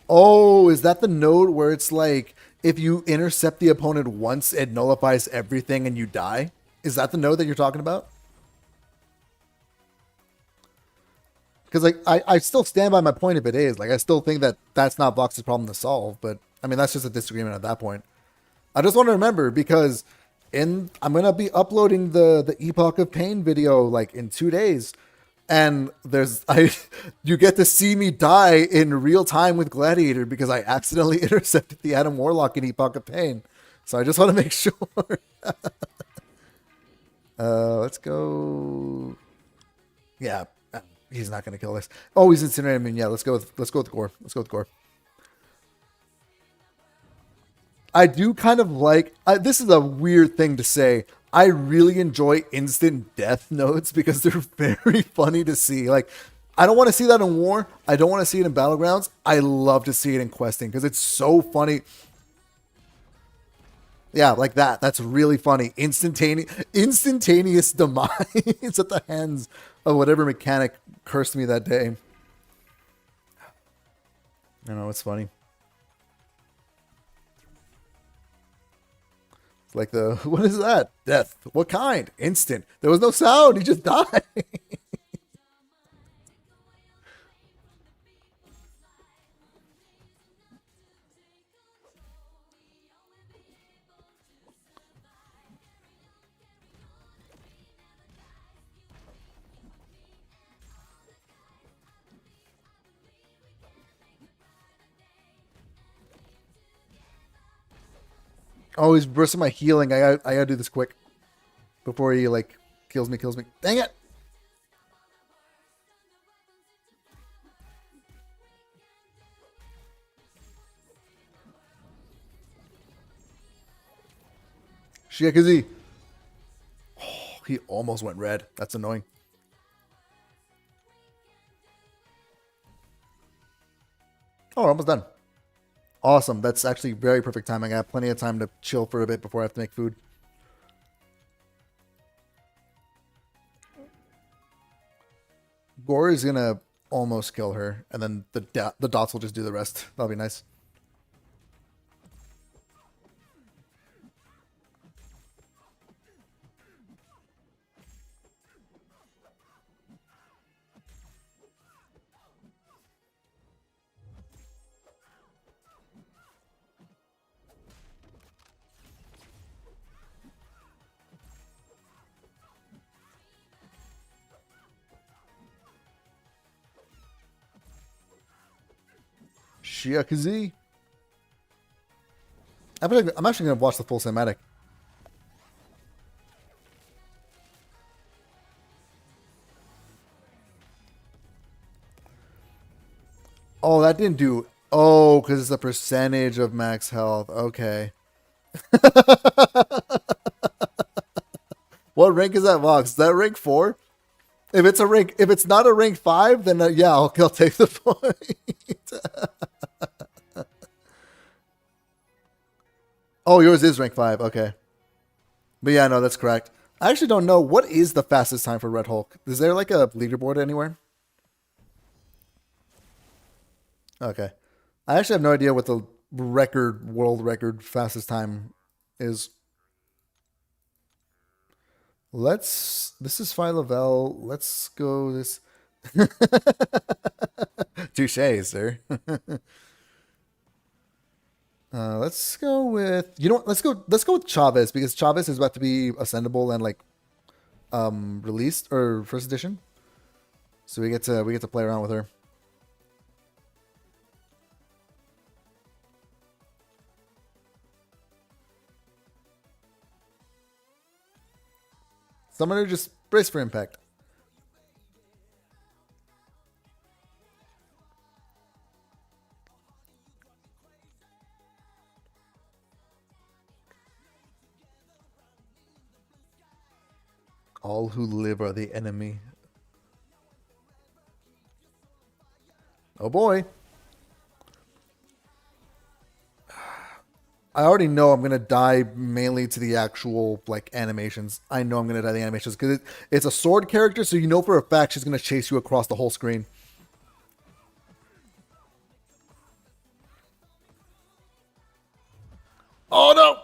Oh, is that the node where it's like if you intercept the opponent once, it nullifies everything and you die? Is that the node that you're talking about? Because like I still stand by my point if it is. Like, I still think that that's not Vox's problem to solve. But I mean, that's just a disagreement at that point. I just want to remember because I'm gonna be uploading the Epoch of Pain video like in 2 days, and you get to see me die in real time with Gladiator because I accidentally intercepted the Adam Warlock in Epoch of Pain. So I just want to make sure. Let's go. Yeah, he's not gonna kill this. Oh, he's incinerating me. Yeah, let's go with Gore. Let's go with Gore. I do kind of like. This is a weird thing to say. I really enjoy instant death nodes because they're very funny to see. Like, I don't want to see that in war. I don't want to see it in battlegrounds. I love to see it in questing because it's so funny. Yeah, like that. That's really funny. Instantaneous demise at the hands of whatever mechanic cursed me that day. I know, it's funny. Like what is that? Death. What kind? Instant. There was no sound. He just died. Oh, he's bursting my healing. I gotta do this quick before he like kills me. Dang it! Shiakazi. Oh, he almost went red. That's annoying. Oh, we're almost done. Awesome. That's actually very perfect timing. I have plenty of time to chill for a bit before I have to make food. Gore is gonna almost kill her, and then the dots will just do the rest. That'll be nice. Shiakazi. I'm actually going to watch the full cinematic. Oh, that didn't do... Oh, because it's a percentage of max health. Okay. What rank is that box? Is that rank 4? If it's not a rank 5, then yeah, I'll take the point. Oh, yours is rank 5. Okay. But yeah, no, that's correct. I actually don't know. What is the fastest time for Red Hulk? Is there like a leaderboard anywhere? Okay. I actually have no idea what the world record fastest time is. This is Phi Lavelle. Let's go this. Touche, sir. Let's go with, you know what? Let's go with Chavez, because Chavez is about to be ascendable and like released, or first edition. So we get to play around with her. Summoner, just brace for impact. All who live are the enemy. Oh boy. I already know I'm gonna die mainly to the actual like animations. I know I'm gonna die to the animations because it's a sword character, so you know for a fact she's gonna chase you across the whole screen. Oh no!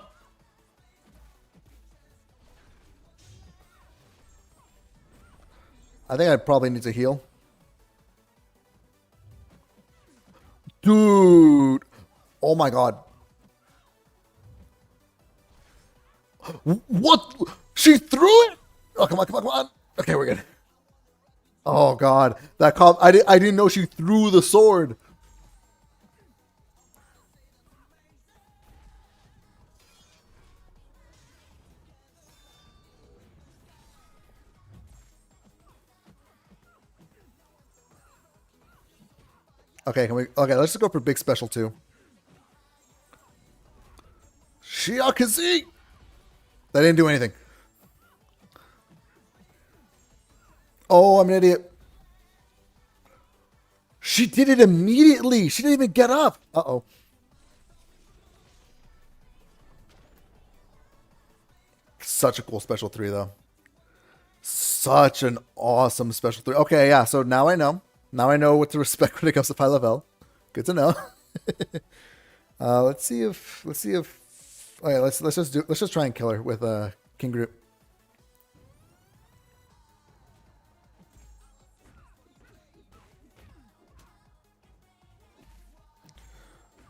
I think I probably need to heal. Dude! Oh my god. What? She threw it? Oh, come on, come on, come on. Okay, we're good. Oh god. That cop, I didn't know she threw the sword. Okay, okay, let's just go for big special too. Shiakazi! That didn't do anything. Oh, I'm an idiot. She did it immediately. She didn't even get up. Uh-oh. Such a cool special 3, though. Such an awesome special 3. Okay, yeah, so now I know. Now I know what to respect when it comes to high level. Good to know. Let's see if okay, let's just try and kill her with King Groot.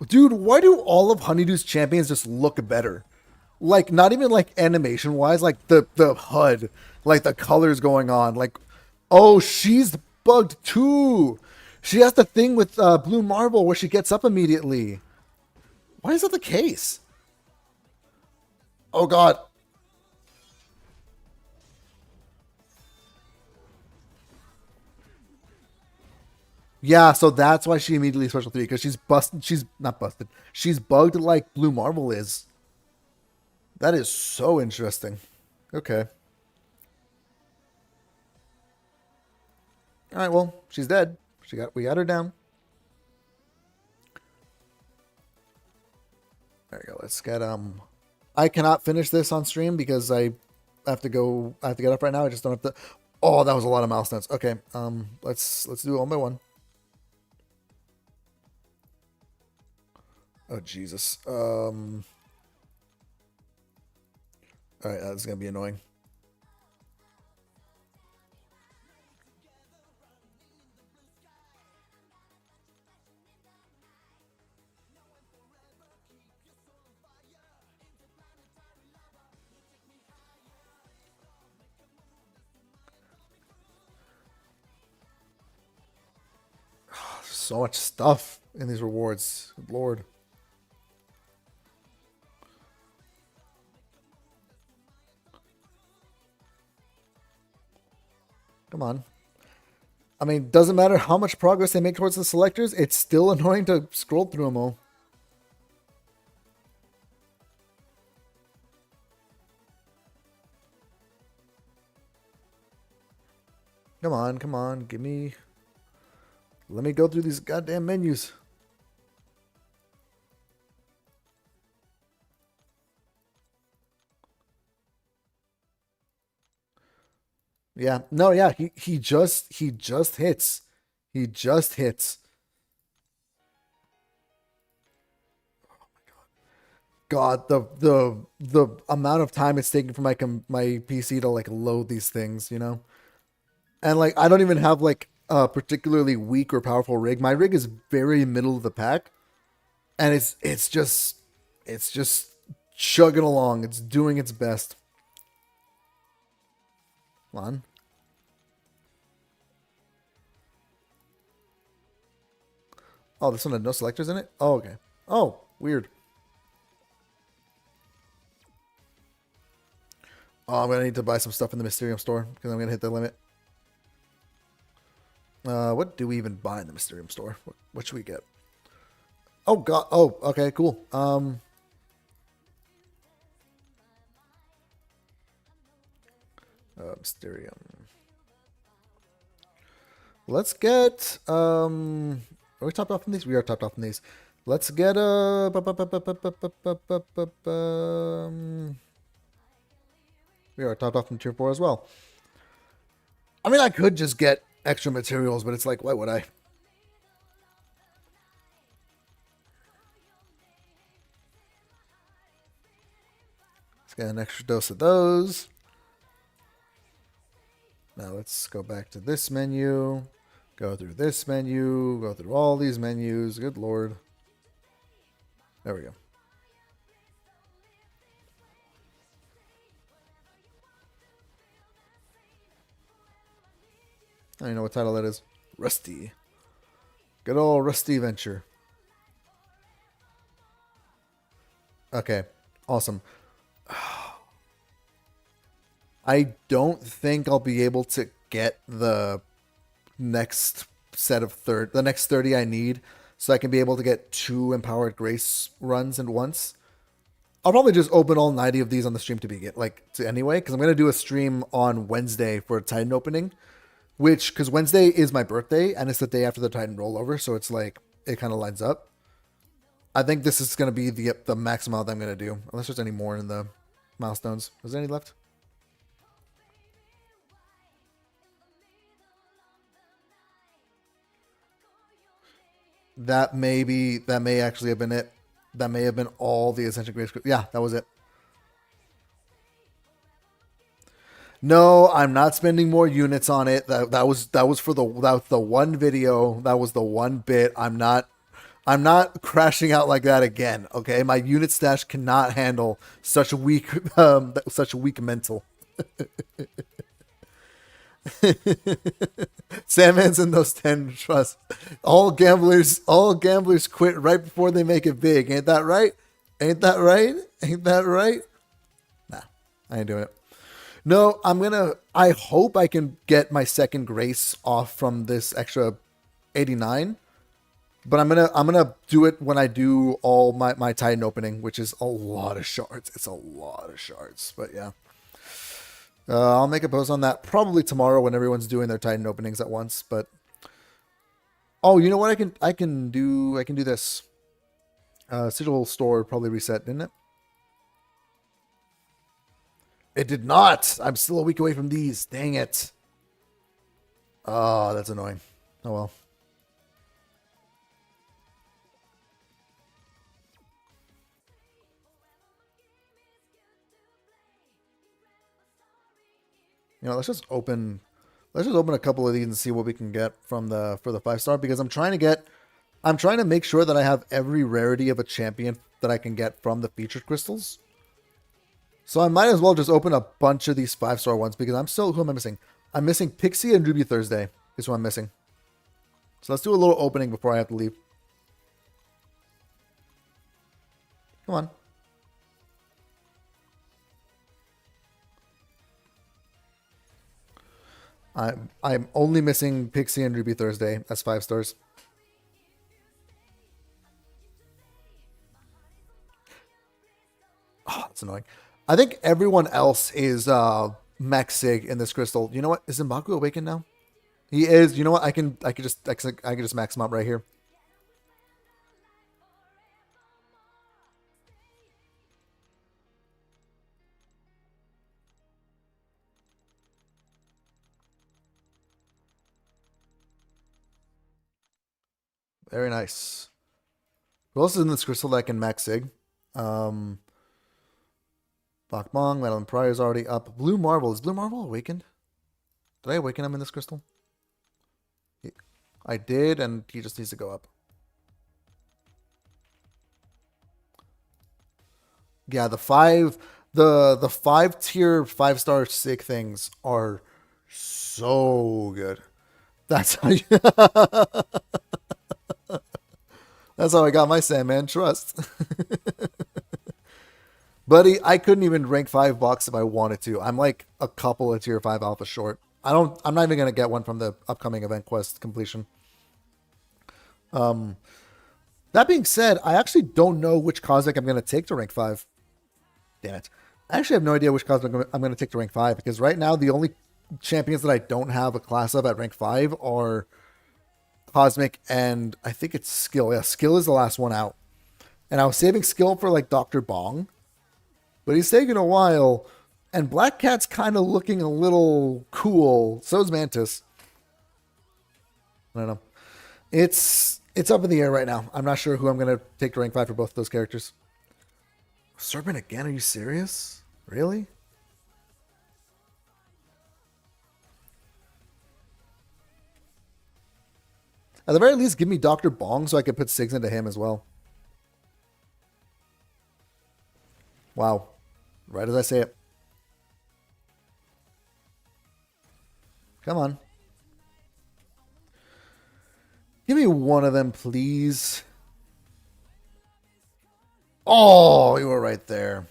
Dude, why do all of Honeydew's champions just look better? Like, not even like animation wise, like the HUD, like the colors going on. Like, oh, she's bugged too. She has the thing with Blue Marble where she gets up immediately. Why is that the case? Oh god. Yeah, so that's why she immediately special 3, because she's busted. She's not busted. She's bugged like Blue Marble is. That is so interesting. Okay. All right. Well, she's dead. We got her down. There you go. Let's get I cannot finish this on stream because I have to go. I have to get up right now. I just don't have to. Oh, that was a lot of milestones. Okay. Let's do it one by one. Oh Jesus. All right. That's gonna be annoying. So much stuff in these rewards. Good Lord. Come on. I mean, doesn't matter how much progress they make towards the selectors, it's still annoying to scroll through them all. Come on, come on, give me... Let me go through these goddamn menus. Yeah, no, yeah, he just hits. He just hits. God, the amount of time it's taking for my PC to like load these things, you know? And like I don't even have like a particularly weak or powerful rig. My rig is very middle of the pack, and it's just chugging along. It's doing its best. Come on. Oh, this one had no selectors in it? Oh, okay. Oh, weird. Oh, I'm gonna need to buy some stuff in the Mysterium store because I'm gonna hit the limit. What do we even buy in the Mysterium store? What should we get? Oh god. Oh, okay, cool. Mysterium. Let's get are we topped off on these? We are topped off on these. Let's get we are topped off from tier 4 as well. I mean, I could just get extra materials, but it's like, why would I? Let's get an extra dose of those. Now let's go back to this menu. Go through this menu. Go through all these menus. Good Lord. There we go. I don't even know what title that is. Rusty. Good old Rusty Venture. Okay. Awesome. I don't think I'll be able to get the next set of the next 30 I need so I can be able to get 2 Empowered Grace runs in once. I'll probably just open all 90 of these on the stream anyway, because I'm going to do a stream on Wednesday for a Titan opening, because Wednesday is my birthday and it's the day after the Titan rollover, so it's like, it kind of lines up. I think this is going to be the max amount that I'm going to do, unless there's any more in the milestones. Is there any left? That may actually have been it. That may have been all the Ascension Grace. Yeah, that was it. No, I'm not spending more units on it. That was for the one video. That was the one bit. I'm not crashing out like that again. Okay, my unit stash cannot handle such a weak mental. Sandman's in those 10 trusts. All gamblers quit right before they make it big. Ain't that right? Ain't that right? Ain't that right? Nah, I ain't doing it. No, I hope I can get my second grace off from this extra 89. But I'm gonna do it when I do all my Titan opening, which is a lot of shards. It's a lot of shards. But yeah. I'll make a post on that probably tomorrow when everyone's doing their Titan openings at once. But oh, you know what? I can do this. Sigil store probably reset, didn't it? It did not. I'm still a week away from these. Dang it. Oh, that's annoying. Oh well. You know, let's just open a couple of these and see what we can get for the 5-star, because I'm trying to make sure that I have every rarity of a champion that I can get from the featured crystals. So I might as well just open a bunch of these 5-star ones, because who am I missing? I'm missing Pixie and Ruby Thursday is who I'm missing. So let's do a little opening before I have to leave. Come on. I'm only missing Pixie and Ruby Thursday. That's 5 stars. Oh, that's annoying. I think everyone else is max sig in this crystal. You know what? Is Mbaku awakened now? He is. You know what? I can just max him up right here. Very nice. Who else is in this crystal that I can max sig? Bach Bong, Madeline Pryor is already up. Blue Marvel. Is Blue Marvel awakened? Did I awaken him in this crystal? I did, and he just needs to go up. Yeah, the 5 tier 5-star sick things are so good. That's how you That's how I got my Sandman trust. Buddy, I couldn't even rank 5 box if I wanted to. I'm like a couple of tier 5 alpha short. I'm not even gonna get one from the upcoming event quest completion. That being said, I actually don't know which Cosmic I'm gonna take to rank 5. Damn it. I actually have no idea which Cosmic I'm gonna take to rank 5, because right now the only champions that I don't have a class of at rank 5 are Cosmic and I think it's Skill. Yeah, Skill is the last one out. And I was saving Skill for like Dr. Bong, but he's taking a while. And Black Cat's kind of looking a little cool. So is Mantis. I don't know. It's up in the air right now. I'm not sure who I'm going to take to rank 5 for both of those characters. Serpent again? Are you serious? Really? At the very least, give me Dr. Bong so I can put Sigs into him as well. Wow. Right as I say it. Come on. Give me one of them, please. Oh, you were right there.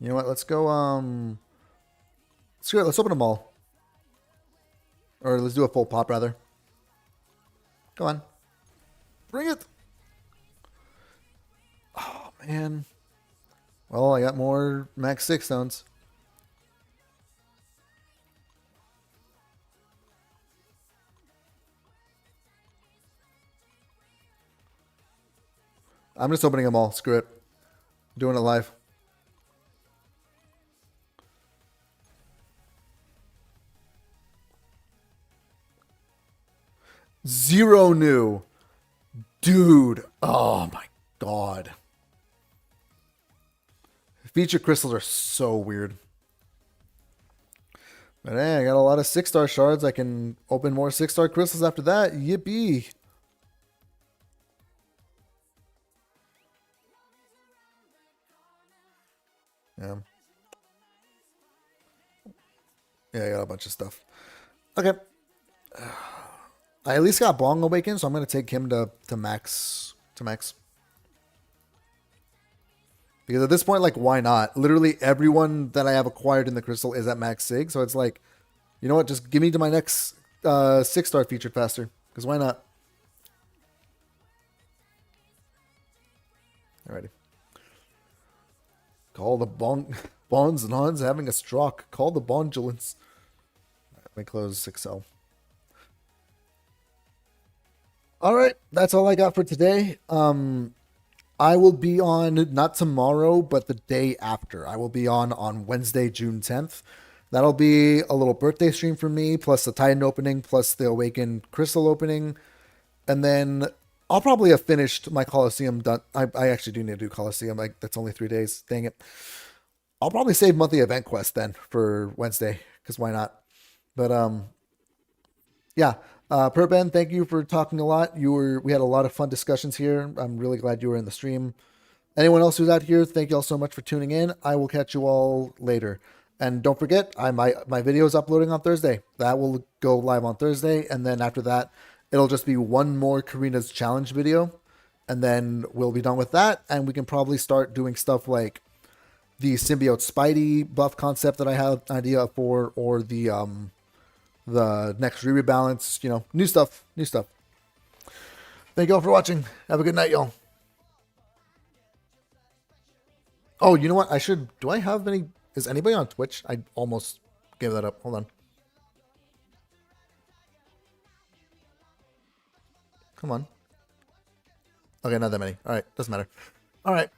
You know what? Let's go, screw it. Let's open them all. Or let's do a full pop, rather. Come on. Bring it. Oh, man. Well, I got more max 6 stones. I'm just opening them all. Screw it. Doing it live. Zero new. Dude. Oh my god. Feature crystals are so weird. But hey, I got a lot of 6-star shards. I can open more 6-star crystals after that. Yippee. Yeah. Yeah, I got a bunch of stuff. Okay. I at least got Bong awakened, so I'm gonna take him to max. Because at this point, like, why not? Literally everyone that I have acquired in the crystal is at max sig, so it's like, you know what? Just give me to my next 6-star featured faster. Because why not? Alrighty. Call the Bonds and Hans having a stroke. Call the Bondulance. Let me close 6L. Alright, that's all I got for today. I will be on, not tomorrow, but the day after. I will be on Wednesday, June 10th. That'll be a little birthday stream for me, plus the Titan opening, plus the Awakened Crystal opening. And then I'll probably have finished my Coliseum done. I actually do need to do Coliseum. Like, that's only 3 days. Dang it. I'll probably save monthly event quest then for Wednesday, because why not? But yeah. Per-Ben, thank you for talking a lot. We had a lot of fun discussions here. I'm really glad you were in the stream. Anyone else who's out here, thank you all so much for tuning in. I will catch you all later. And don't forget, my video is uploading on Thursday. That will go live on Thursday, and then after that, it'll just be one more Karina's challenge video, and then we'll be done with that, and we can probably start doing stuff like the symbiote Spidey buff concept that I have an idea for, or the next rebalance. You know, new stuff. Thank you all for watching. Have a good night, y'all. Oh, you know what? Do I have any? Is anybody on Twitch? I almost gave that up. Hold on. Come on. Okay, not that many. All right, doesn't matter. All right.